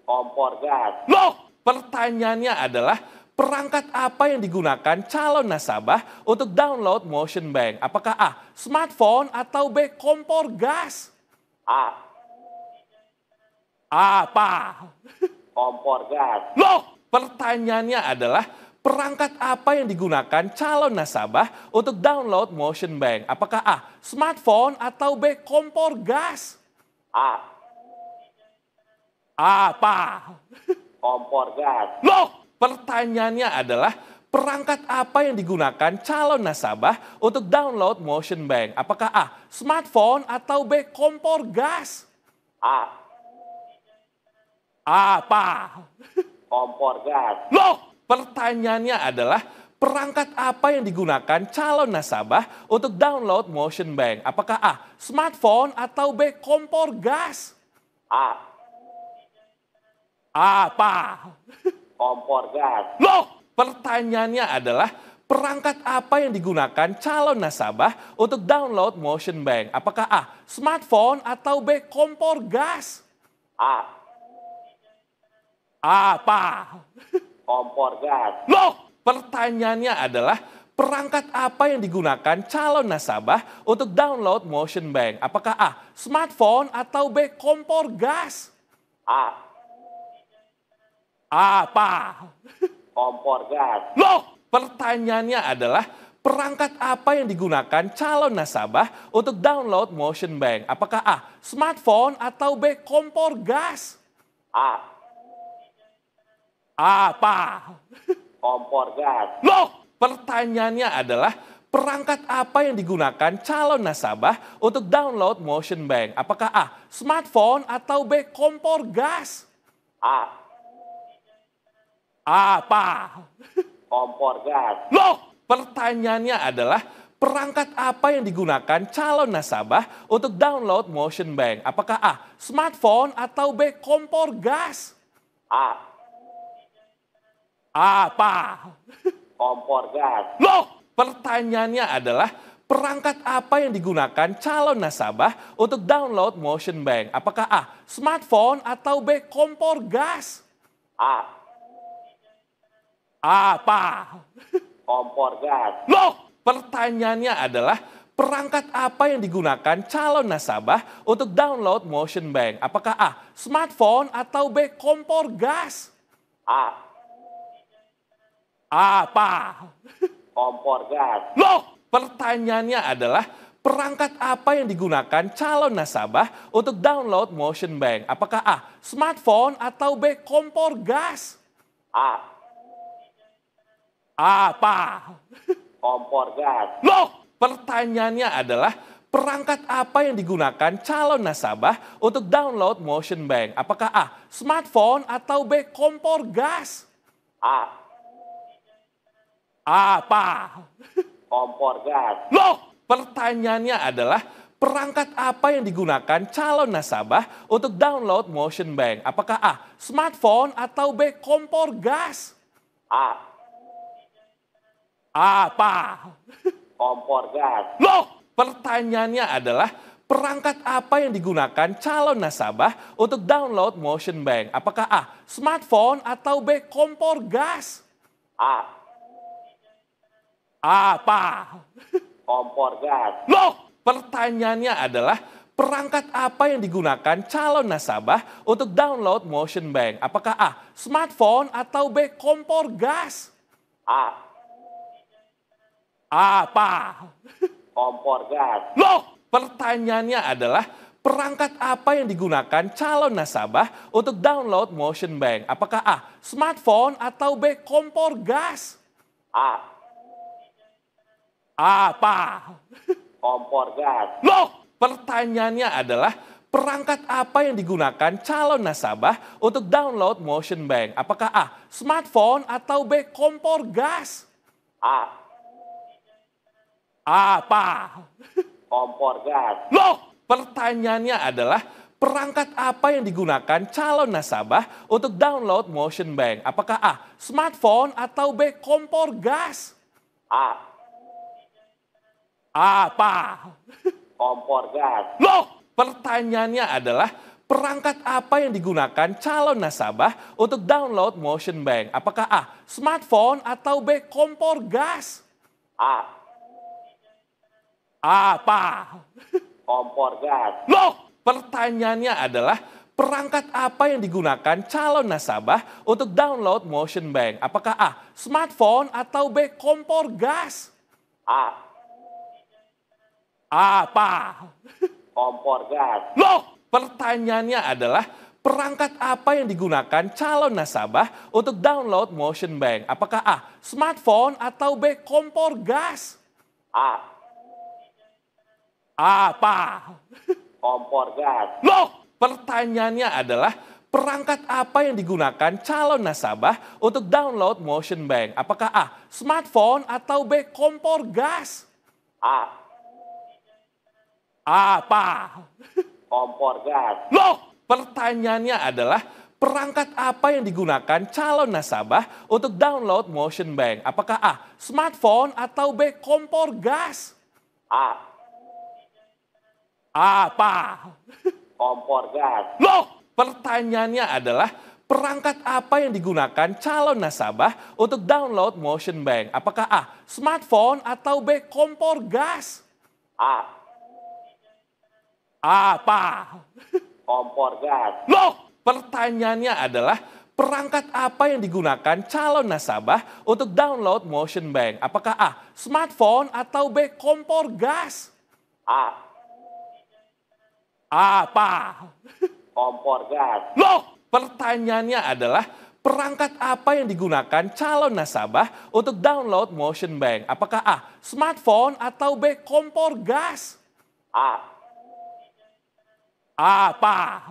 Kompor gas. Loh, pertanyaannya adalah perangkat apa yang digunakan calon nasabah untuk download Motion Bank? Apakah A. Smartphone atau B. Kompor gas? A. Apa? Kompor gas. Loh, pertanyaannya adalah perangkat apa yang digunakan calon nasabah untuk download Motion Bank? Apakah A. Smartphone atau B. Kompor gas? A. Apa? Kompor gas. Loh, pertanyaannya adalah perangkat apa yang digunakan calon nasabah untuk download Motion Bank? Apakah A. Smartphone atau B. Kompor gas? A. Apa? Kompor gas. Loh, pertanyaannya adalah perangkat apa yang digunakan calon nasabah untuk download Motion Bank? Apakah A. Smartphone atau B. Kompor gas? A. Apa? Kompor gas. Loh, pertanyaannya adalah perangkat apa yang digunakan calon nasabah untuk download Motion Bank? Apakah A. Smartphone atau B. Kompor gas? A. Apa? Kompor gas. Loh, pertanyaannya adalah perangkat apa yang digunakan calon nasabah untuk download Motion Bank? Apakah A. Smartphone atau B. Kompor gas? A. Apa? Kompor gas. Loh, pertanyaannya adalah perangkat apa yang digunakan calon nasabah untuk download Motion Bank? Apakah A. Smartphone atau B. Kompor gas? A. Apa? Kompor gas. Loh, pertanyaannya adalah perangkat apa yang digunakan calon nasabah untuk download Motion Bank? Apakah A. Smartphone atau B. Kompor gas? A. Apa? Kompor gas. Loh, pertanyaannya adalah perangkat apa yang digunakan calon nasabah untuk download Motion Bank? Apakah A. Smartphone atau B. Kompor gas? A. Apa? Kompor gas. Loh, pertanyaannya adalah perangkat apa yang digunakan calon nasabah untuk download Motion Bank? Apakah A. Smartphone atau B. Kompor gas? A. Apa? Kompor gas. Loh, pertanyaannya adalah perangkat apa yang digunakan calon nasabah untuk download Motion Bank? Apakah A. Smartphone atau B. Kompor gas? A. Apa? Kompor gas. Loh, pertanyaannya adalah perangkat apa yang digunakan calon nasabah untuk download Motion Bank? Apakah A. Smartphone atau B. Kompor gas? A. Apa? Kompor gas. Loh, pertanyaannya adalah perangkat apa yang digunakan calon nasabah untuk download Motion Bank? Apakah A. Smartphone atau B. Kompor gas? A. Apa? Kompor gas. Loh, pertanyaannya adalah perangkat apa yang digunakan calon nasabah untuk download Motion Bank? Apakah A. Smartphone atau B. Kompor gas? A. Apa? Kompor gas. Loh, pertanyaannya adalah perangkat apa yang digunakan calon nasabah untuk download Motion Bank? Apakah A. Smartphone atau B. Kompor gas? A. Apa? Kompor gas. Loh, pertanyaannya adalah perangkat apa yang digunakan calon nasabah untuk download Motion Bank? Apakah A. Smartphone atau B. Kompor gas? A. Apa? Kompor gas. Loh, pertanyaannya adalah perangkat apa yang digunakan calon nasabah untuk download Motion Bank? Apakah A. Smartphone atau B. Kompor gas? A. Apa? Kompor gas. Loh, pertanyaannya adalah perangkat apa yang digunakan calon nasabah untuk download Motion Bank? Apakah A. Smartphone atau B. Kompor gas? A. Apa? Kompor gas. Loh, pertanyaannya adalah perangkat apa yang digunakan calon nasabah untuk download Motion Bank? Apakah A. Smartphone atau B. Kompor gas? A. Apa? Kompor gas. Loh, pertanyaannya adalah perangkat apa yang digunakan calon nasabah untuk download Motion Bank? Apakah A. Smartphone atau B. Kompor gas? A. Apa? Kompor gas. Loh, pertanyaannya adalah perangkat apa yang digunakan calon nasabah untuk download Motion Bank? Apakah A. Smartphone atau B. Kompor gas? A. Apa? Kompor gas. Loh, pertanyaannya adalah perangkat apa yang digunakan calon nasabah untuk download Motion Bank? Apakah A. Smartphone atau B. Kompor gas? A. Apa? Kompor gas. Loh, pertanyaannya adalah perangkat apa yang digunakan calon nasabah untuk download Motion Bank? Apakah A. Smartphone atau B. Kompor gas? A. Apa? Kompor gas. Loh, pertanyaannya adalah perangkat apa yang digunakan calon nasabah untuk download Motion Bank? Apakah A. Smartphone atau B. Kompor gas? A. Apa? Kompor gas. Loh, pertanyaannya adalah perangkat apa yang digunakan calon nasabah untuk download Motion Bank? Apakah A. Smartphone atau B. Kompor gas? A. Apa? Kompor gas. Loh, pertanyaannya adalah perangkat apa yang digunakan calon nasabah untuk download Motion Bank? Apakah A. Smartphone atau B. Kompor gas? A. Apa? Kompor gas. Loh, pertanyaannya adalah perangkat apa yang digunakan calon nasabah untuk download Motion Bank? Apakah A. Smartphone atau B. Kompor gas? A. Apa?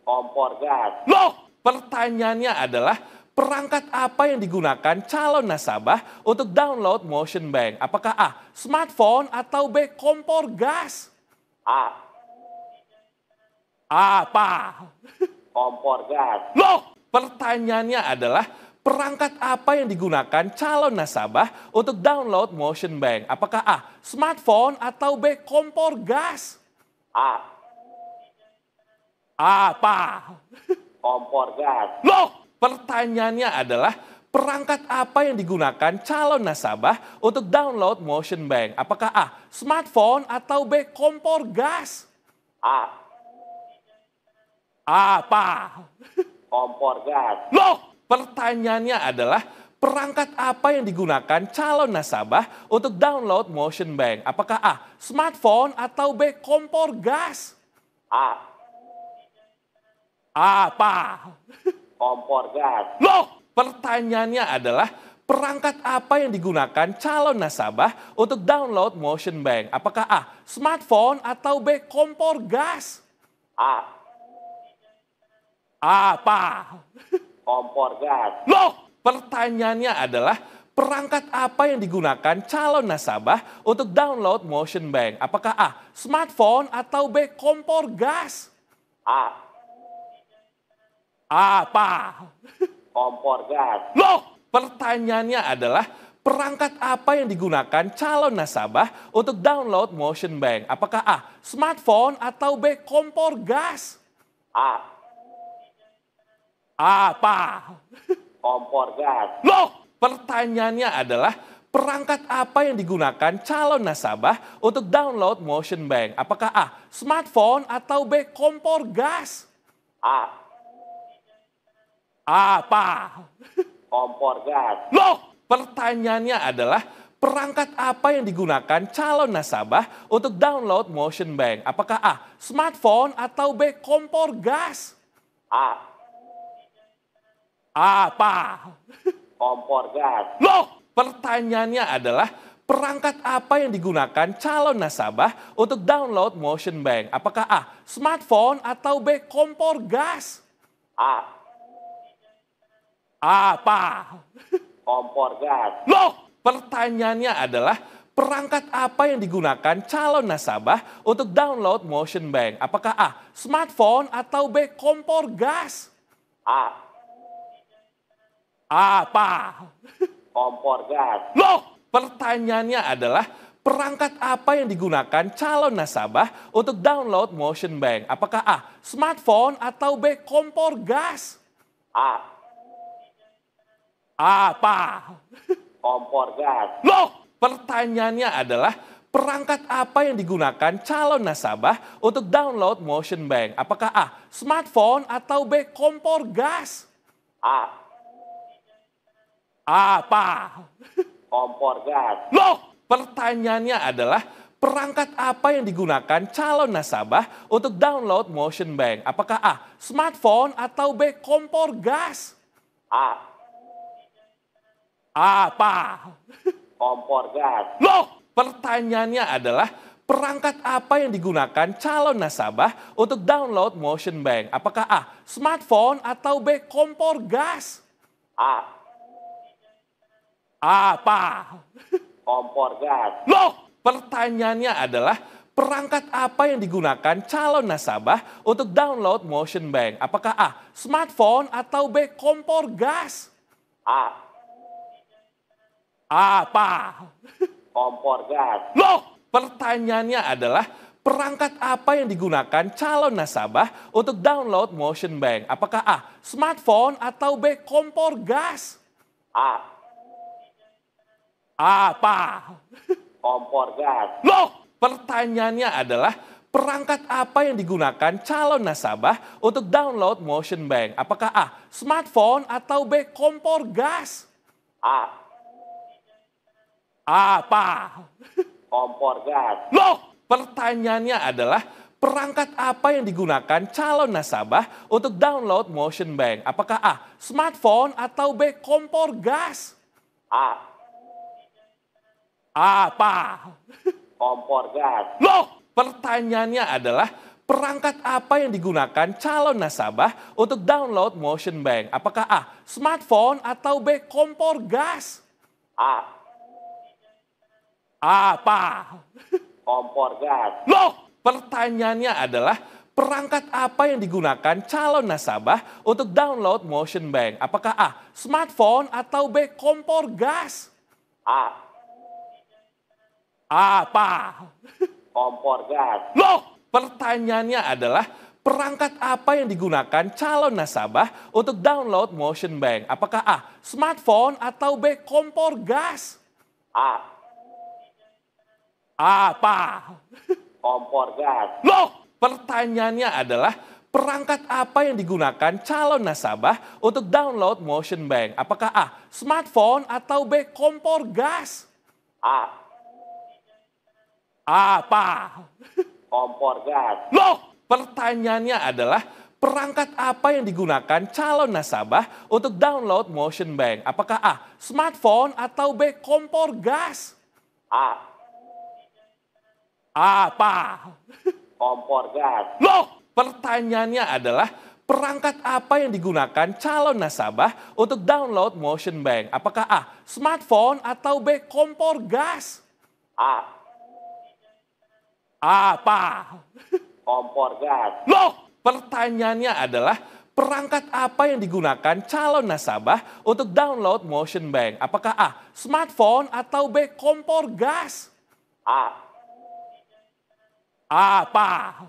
Kompor gas. Loh, pertanyaannya adalah perangkat apa yang digunakan calon nasabah untuk download Motion Bank? Apakah A. Smartphone atau B. Kompor gas? A. Apa? Kompor gas. Loh, pertanyaannya adalah perangkat apa yang digunakan calon nasabah untuk download Motion Bank? Apakah A. Smartphone atau B. Kompor gas? A. Apa? Kompor gas. Loh, pertanyaannya adalah perangkat apa yang digunakan calon nasabah untuk download Motion Bank? Apakah A. Smartphone atau B. Kompor gas? A. Apa? Kompor gas. Loh, pertanyaannya adalah perangkat apa yang digunakan calon nasabah untuk download Motion Bank? Apakah A. Smartphone atau B. Kompor gas? A. Apa? Kompor gas. Loh, pertanyaannya adalah perangkat apa yang digunakan calon nasabah untuk download Motion Bank? Apakah A. Smartphone atau B. Kompor gas? A. Apa? Kompor gas. Loh, pertanyaannya adalah perangkat apa yang digunakan calon nasabah untuk download Motion Bank? Apakah A. Smartphone atau B. Kompor gas? A. Apa? Kompor gas. Loh, pertanyaannya adalah perangkat apa yang digunakan calon nasabah untuk download Motion Bank? Apakah A. Smartphone atau B. Kompor gas? A. Apa? Kompor gas. Loh, pertanyaannya adalah perangkat apa yang digunakan calon nasabah untuk download Motion Bank? Apakah A. Smartphone atau B. Kompor gas? A. Apa? Kompor gas. Loh, pertanyaannya adalah perangkat apa yang digunakan calon nasabah untuk download Motion Bank? Apakah A. Smartphone atau B. Kompor gas? A. Apa? Kompor gas. Loh, pertanyaannya adalah perangkat apa yang digunakan calon nasabah untuk download Motion Bank? Apakah A. Smartphone atau B. Kompor gas? A. Apa? Kompor gas. Loh, pertanyaannya adalah perangkat apa yang digunakan calon nasabah untuk download Motion Bank? Apakah A. Smartphone atau B. Kompor gas? A. Apa? Kompor gas. Loh, pertanyaannya adalah perangkat apa yang digunakan calon nasabah untuk download Motion Bank? Apakah A. Smartphone atau B. Kompor gas? A. Apa? Kompor gas. Loh, pertanyaannya adalah perangkat apa yang digunakan calon nasabah untuk download Motion Bank? Apakah A. Smartphone atau B. Kompor gas? A. Apa? Kompor gas. Loh, pertanyaannya adalah perangkat apa yang digunakan calon nasabah untuk download Motion Bank? Apakah A. Smartphone atau B. Kompor gas? A. Apa? Kompor gas. Loh, pertanyaannya adalah perangkat apa yang digunakan calon nasabah untuk download Motion Bank? Apakah A. Smartphone atau B. Kompor gas? A. Apa? Kompor gas. Loh, pertanyaannya adalah perangkat apa yang digunakan calon nasabah untuk download Motion Bank? Apakah A. Smartphone atau B. Kompor gas? A. Apa? Kompor gas. Loh, pertanyaannya adalah perangkat apa yang digunakan calon nasabah untuk download Motion Bank? Apakah A. Smartphone atau B. Kompor gas? A. Apa? Kompor gas. Loh, pertanyaannya adalah perangkat apa yang digunakan calon nasabah untuk download Motion Bank? Apakah A. Smartphone atau B. Kompor gas? A. Apa? Kompor gas. Loh, pertanyaannya adalah perangkat apa yang digunakan calon nasabah untuk download Motion Bank? Apakah A. Smartphone atau B. Kompor gas? A. Apa? Kompor gas. Loh, pertanyaannya adalah perangkat apa yang digunakan calon nasabah untuk download Motion Bank? Apakah A. Smartphone atau B. Kompor gas? A. Apa? Kompor gas. Loh, pertanyaannya adalah perangkat apa yang digunakan calon nasabah untuk download Motion Bank? Apakah A. Smartphone atau B. Kompor gas? A. Apa? Kompor gas. Loh, pertanyaannya adalah perangkat apa yang digunakan calon nasabah untuk download Motion Bank? Apakah A. Smartphone atau B. Kompor gas? A. Apa? Kompor gas. Loh, pertanyaannya adalah perangkat apa yang digunakan calon nasabah untuk download Motion Bank? Apakah A. Smartphone atau B. Kompor gas? A. Apa? Kompor gas. Loh, pertanyaannya adalah perangkat apa yang digunakan calon nasabah untuk download Motion Bank? Apakah A. Smartphone atau B. Kompor gas? A. Apa? Kompor gas. Loh, pertanyaannya adalah perangkat apa yang digunakan calon nasabah untuk download Motion Bank? Apakah A. Smartphone atau B. Kompor gas? A. Apa? Kompor gas. Loh, pertanyaannya adalah perangkat apa yang digunakan calon nasabah untuk download Motion Bank? Apakah A. Smartphone atau B. Kompor gas? A. Apa?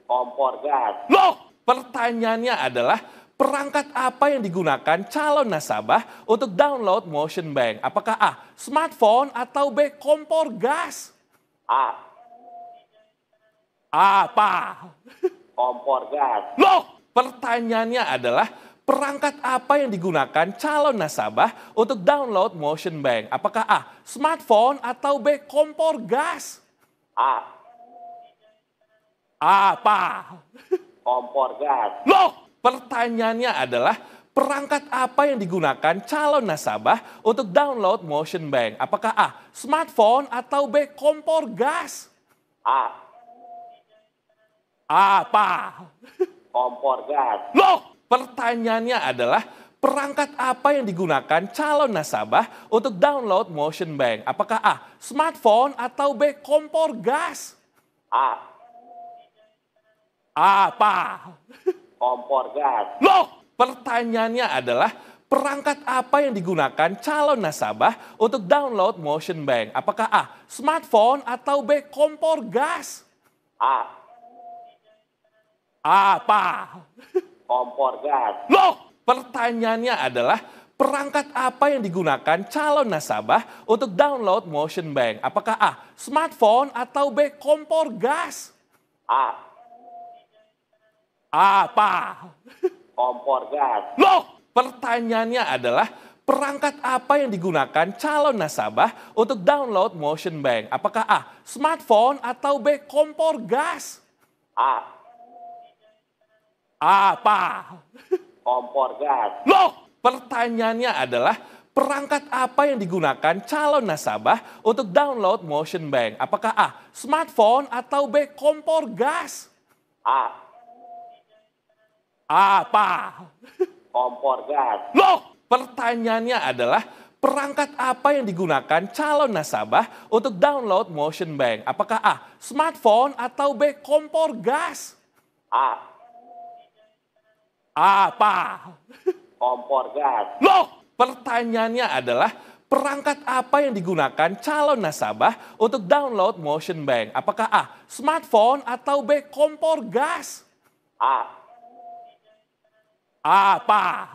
Kompor gas. Loh, pertanyaannya adalah perangkat apa yang digunakan calon nasabah untuk download Motion Bank? Apakah A. Smartphone atau B. Kompor gas? A. Apa? Kompor gas. Loh, pertanyaannya adalah perangkat apa yang digunakan calon nasabah untuk download Motion Bank? Apakah A. Smartphone atau B. Kompor gas? A. Apa? Kompor gas. Loh, pertanyaannya adalah perangkat apa yang digunakan calon nasabah untuk download Motion Bank? Apakah A. Smartphone atau B. Kompor gas? A. Apa? Kompor gas. Loh, pertanyaannya adalah perangkat apa yang digunakan calon nasabah untuk download Motion Bank? Apakah A. Smartphone atau B. Kompor gas? A. Apa? Kompor gas. Loh, pertanyaannya adalah perangkat apa yang digunakan calon nasabah untuk download Motion Bank? Apakah A. Smartphone atau B. Kompor gas? A. Apa? Kompor gas. Loh, pertanyaannya adalah perangkat apa yang digunakan calon nasabah untuk download Motion Bank? Apakah A. Smartphone atau B. Kompor gas? A. Apa? Kompor gas. Loh, pertanyaannya adalah perangkat apa yang digunakan calon nasabah untuk download Motion Bank? Apakah A. Smartphone atau B. Kompor gas? A. Apa? Kompor gas. Loh, pertanyaannya adalah perangkat apa yang digunakan calon nasabah untuk download Motion Bank? Apakah A. Smartphone atau B. Kompor gas? A. Apa? Kompor gas. Loh, pertanyaannya adalah perangkat apa yang digunakan calon nasabah untuk download Motion Bank? Apakah A. Smartphone atau B. Kompor gas? A. Apa? Kompor gas. Loh, pertanyaannya adalah perangkat apa yang digunakan calon nasabah untuk download Motion Bank? Apakah A. Smartphone atau B. Kompor gas? A. Apa?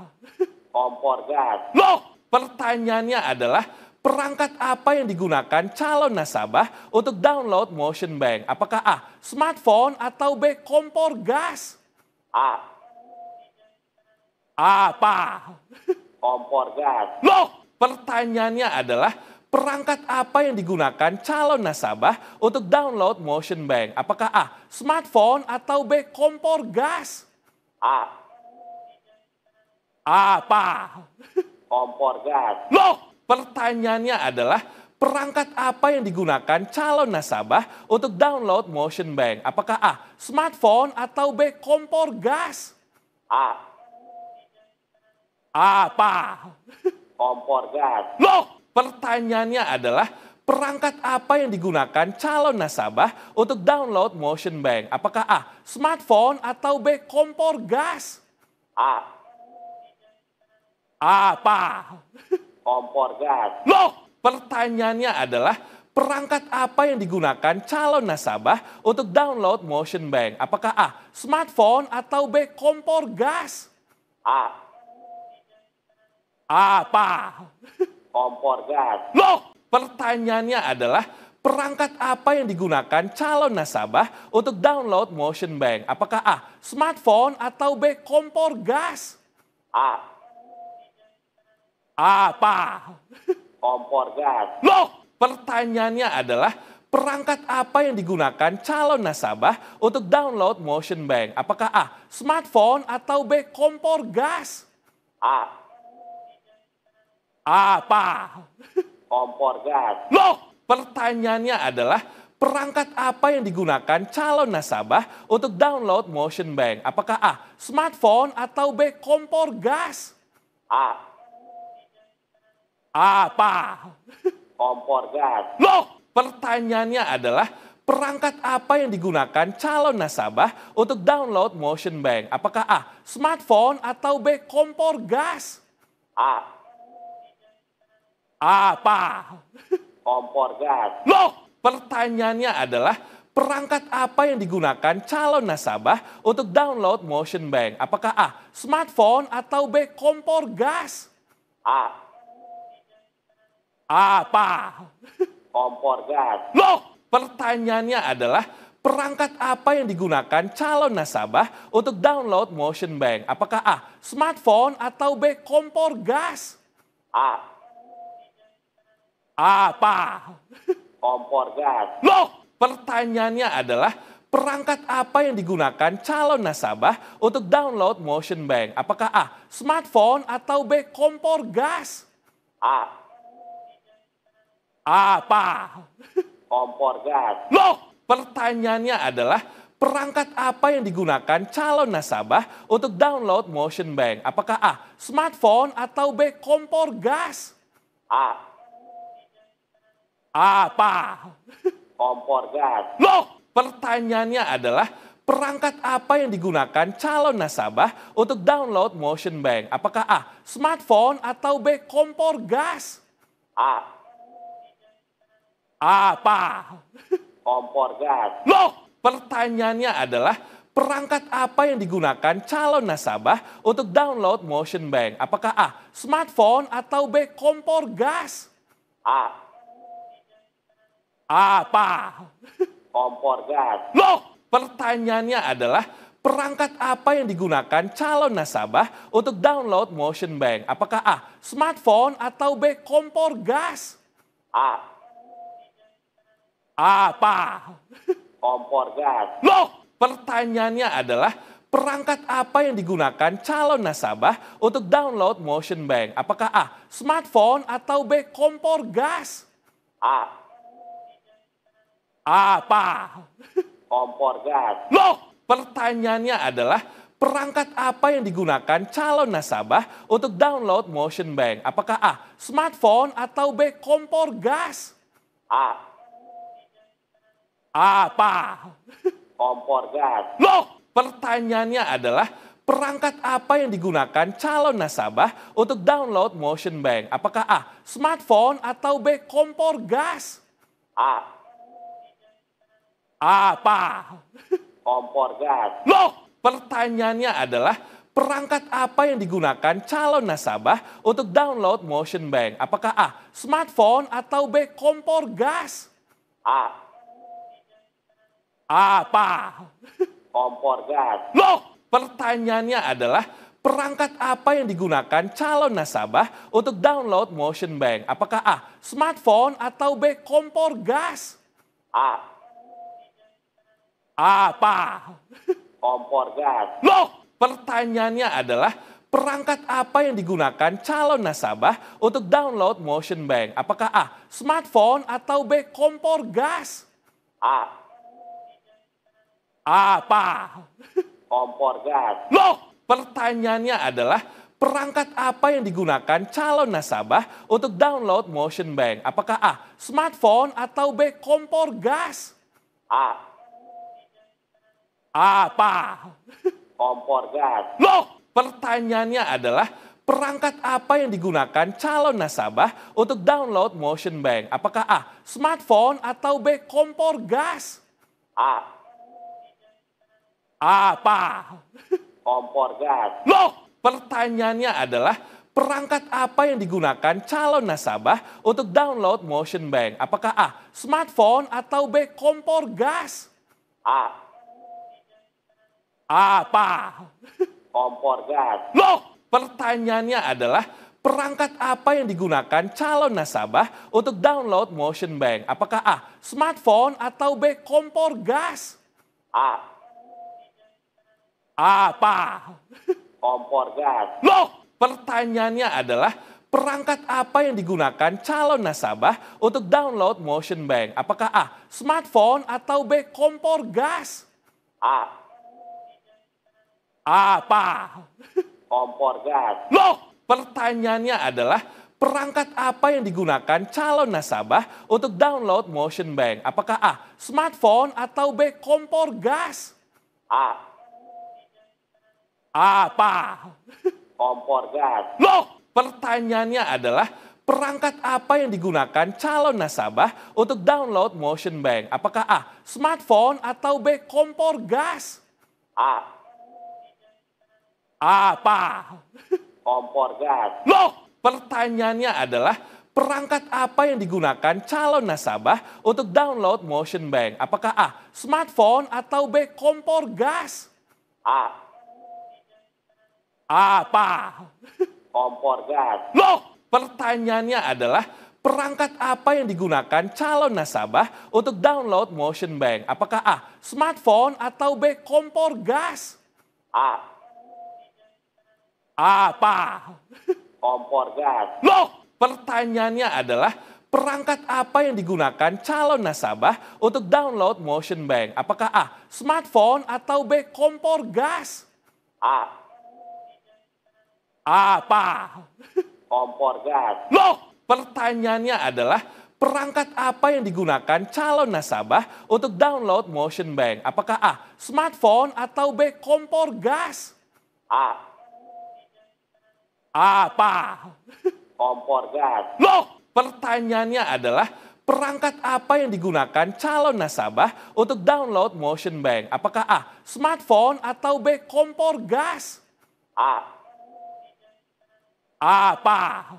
Kompor gas. Loh, pertanyaannya adalah perangkat apa yang digunakan calon nasabah untuk download Motion Bank? Apakah A. Smartphone atau B. Kompor gas? A. Apa? Kompor gas. Loh, pertanyaannya adalah perangkat apa yang digunakan calon nasabah untuk download Motion Bank? Apakah A. Smartphone atau B. Kompor gas? A. Apa? Kompor gas. Loh, pertanyaannya adalah perangkat apa yang digunakan calon nasabah untuk download Motion Bank? Apakah A. Smartphone atau B. Kompor gas? A. Apa? Kompor gas. Loh, pertanyaannya adalah perangkat apa yang digunakan calon nasabah untuk download Motion Bank? Apakah A. Smartphone atau B. Kompor gas? A. Apa? Kompor gas. Loh, pertanyaannya adalah perangkat apa yang digunakan calon nasabah untuk download Motion Bank? Apakah A. Smartphone atau B. Kompor gas? A. Apa? Kompor gas. Loh, pertanyaannya adalah perangkat apa yang digunakan calon nasabah untuk download Motion Bank? Apakah A. Smartphone atau B. Kompor gas? A. Apa? Kompor gas. Loh, pertanyaannya adalah perangkat apa yang digunakan calon nasabah untuk download Motion Bank? Apakah A. Smartphone atau B. Kompor gas? A. Apa? Kompor gas. Loh, pertanyaannya adalah perangkat apa yang digunakan calon nasabah untuk download Motion Bank? Apakah A. Smartphone atau B. Kompor gas? A. Apa? Kompor gas. Loh, pertanyaannya adalah perangkat apa yang digunakan calon nasabah untuk download Motion Bank? Apakah A. Smartphone atau B. Kompor gas? A. Apa? Kompor gas. Loh, pertanyaannya adalah perangkat apa yang digunakan calon nasabah untuk download Motion Bank? Apakah A. Smartphone atau B. Kompor gas? A. Apa? Kompor gas. Loh, pertanyaannya adalah perangkat apa yang digunakan calon nasabah untuk download Motion Bank? Apakah A. Smartphone atau B. Kompor gas? A. Apa? Kompor gas. Loh, pertanyaannya adalah perangkat apa yang digunakan calon nasabah untuk download Motion Bank? Apakah A. Smartphone atau B. Kompor gas? A. Apa? Kompor gas. Loh, pertanyaannya adalah perangkat apa yang digunakan calon nasabah untuk download Motion Bank? Apakah A. Smartphone atau B. Kompor gas? A. Apa? Kompor gas. Loh, pertanyaannya adalah perangkat apa yang digunakan calon nasabah untuk download Motion Bank? Apakah A. Smartphone atau B. Kompor gas? A. Apa? Kompor gas. Loh, pertanyaannya adalah perangkat apa yang digunakan calon nasabah untuk download Motion Bank? Apakah A. Smartphone atau B. Kompor gas? A. Apa? Kompor gas. Loh, pertanyaannya adalah perangkat apa yang digunakan calon nasabah untuk download Motion Bank? Apakah A. Smartphone atau B. Kompor gas? A. Apa? Kompor gas. Loh, pertanyaannya adalah perangkat apa yang digunakan calon nasabah untuk download Motion Bank? Apakah A. Smartphone atau B. Kompor gas? A. Apa? Kompor gas. Loh, pertanyaannya adalah perangkat apa yang digunakan calon nasabah untuk download Motion Bank? Apakah A. Smartphone atau B. Kompor gas? A. Apa? Kompor gas. Loh, pertanyaannya adalah perangkat apa yang digunakan calon nasabah untuk download Motion Bank? Apakah A. Smartphone atau B. Kompor gas? A. Apa? Kompor gas. Loh, pertanyaannya adalah perangkat apa yang digunakan calon nasabah untuk download Motion Bank? Apakah A. Smartphone atau B. Kompor gas? A. Apa? Kompor gas. Loh, pertanyaannya adalah perangkat apa yang digunakan calon nasabah untuk download Motion Bank? Apakah A. Smartphone atau B. Kompor gas? A. Apa? Kompor gas. Loh, pertanyaannya adalah perangkat apa yang digunakan calon nasabah untuk download Motion Bank? Apakah A. Smartphone atau B. Kompor gas? A. Apa? Kompor gas. Loh, pertanyaannya adalah perangkat apa yang digunakan calon nasabah untuk download Motion Bank? Apakah A. Smartphone atau B. Kompor gas? A. Apa? Kompor gas. Loh, pertanyaannya adalah perangkat apa yang digunakan calon nasabah untuk download Motion Bank? Apakah A. Smartphone atau B. Kompor gas? A. Apa? Kompor gas. Loh, pertanyaannya adalah perangkat apa yang digunakan calon nasabah untuk download Motion Bank? Apakah A. Smartphone atau B. Kompor gas? A. Apa? Kompor gas. Loh, pertanyaannya adalah perangkat apa yang digunakan calon nasabah untuk download Motion Bank? Apakah A. Smartphone atau B. Kompor gas? A. Apa? Kompor gas. Loh, pertanyaannya adalah perangkat apa yang digunakan calon nasabah untuk download Motion Bank? Apakah A. Smartphone atau B. Kompor gas? A. Apa? Kompor gas. Loh, pertanyaannya adalah perangkat apa yang digunakan calon nasabah untuk download Motion Bank? Apakah A. Smartphone atau B. Kompor gas? A. Apa? Kompor gas. Loh, pertanyaannya adalah perangkat apa yang digunakan calon nasabah untuk download Motion Bank? Apakah A. Smartphone atau B. Kompor gas? A. Apa? Kompor gas. Loh, pertanyaannya adalah perangkat apa yang digunakan calon nasabah untuk download Motion Bank? Apakah A. Smartphone atau B. Kompor gas? A. Apa? Kompor gas. Loh, pertanyaannya adalah perangkat apa yang digunakan calon nasabah untuk download Motion Bank? Apakah A. Smartphone atau B. Kompor gas? A. Apa? Kompor gas. Loh, pertanyaannya adalah perangkat apa yang digunakan calon nasabah untuk download Motion Bank? Apakah A. Smartphone atau B. Kompor gas? A. Apa? Kompor gas. Loh, pertanyaannya adalah perangkat apa yang digunakan calon nasabah untuk download Motion Bank? Apakah A. Smartphone atau B. Kompor gas? A. Apa? Kompor gas. Loh, pertanyaannya adalah perangkat apa yang digunakan calon nasabah untuk download Motion Bank? Apakah A. Smartphone atau B. Kompor gas? A. Apa?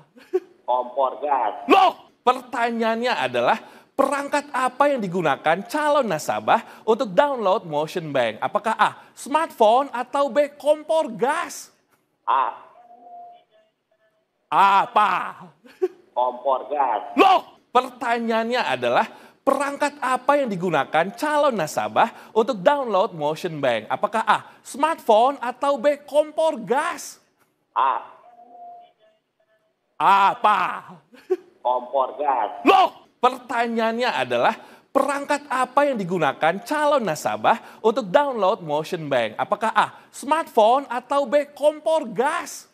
Kompor gas. Loh, pertanyaannya adalah perangkat apa yang digunakan calon nasabah untuk download Motion Bank? Apakah A. Smartphone atau B. Kompor gas? A. Apa? Kompor gas. Loh, pertanyaannya adalah perangkat apa yang digunakan calon nasabah untuk download Motion Bank? Apakah A. Smartphone atau B. Kompor gas? A. Apa? Kompor gas. Loh, pertanyaannya adalah perangkat apa yang digunakan calon nasabah untuk download Motion Bank? Apakah A. Smartphone atau B. Kompor gas?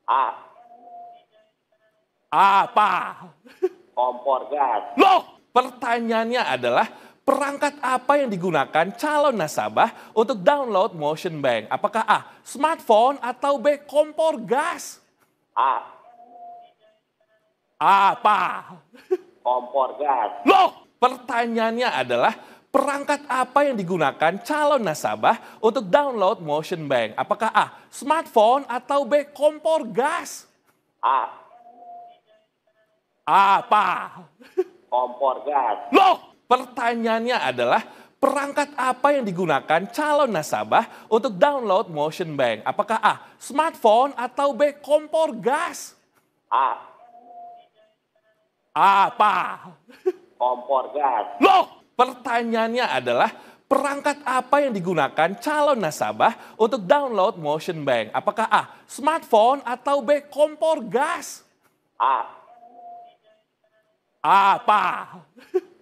A. Apa? Kompor gas. Loh, pertanyaannya adalah perangkat apa yang digunakan calon nasabah untuk download Motion Bank? Apakah A. Smartphone atau B. Kompor gas? A. Apa? Kompor gas. Loh, pertanyaannya adalah perangkat apa yang digunakan calon nasabah untuk download Motion Bank? Apakah A. Smartphone atau B. Kompor gas? A. Apa? Kompor gas. Loh, pertanyaannya adalah perangkat apa yang digunakan calon nasabah untuk download Motion Bank? Apakah A. Smartphone atau B. Kompor gas? A. Apa? Kompor gas. Loh, pertanyaannya adalah perangkat apa yang digunakan calon nasabah untuk download Motion Bank? Apakah A. Smartphone atau B. Kompor gas? A. Apa?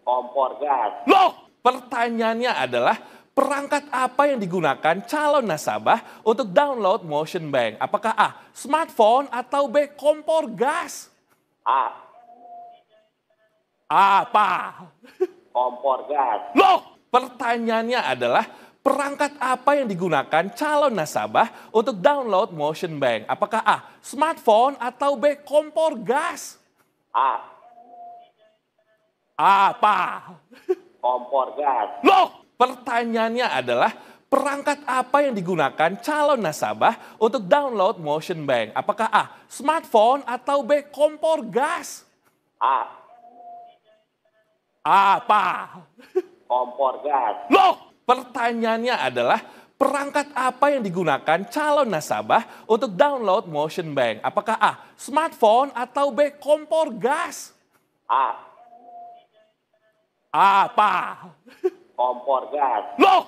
Kompor gas. Loh, pertanyaannya adalah perangkat apa yang digunakan calon nasabah untuk download Motion Bank? Apakah A. Smartphone atau B. Kompor gas? A. Apa? Kompor gas. Loh, pertanyaannya adalah perangkat apa yang digunakan calon nasabah untuk download Motion Bank? Apakah A. Smartphone atau B. Kompor gas? A. Apa? Kompor gas. Loh, pertanyaannya adalah perangkat apa yang digunakan calon nasabah untuk download Motion Bank? Apakah A. Smartphone atau B. Kompor gas? A. Apa? Kompor gas. Loh, pertanyaannya adalah perangkat apa yang digunakan calon nasabah untuk download Motion Bank? Apakah A. Smartphone atau B. Kompor gas? A. Apa? Kompor gas. Loh,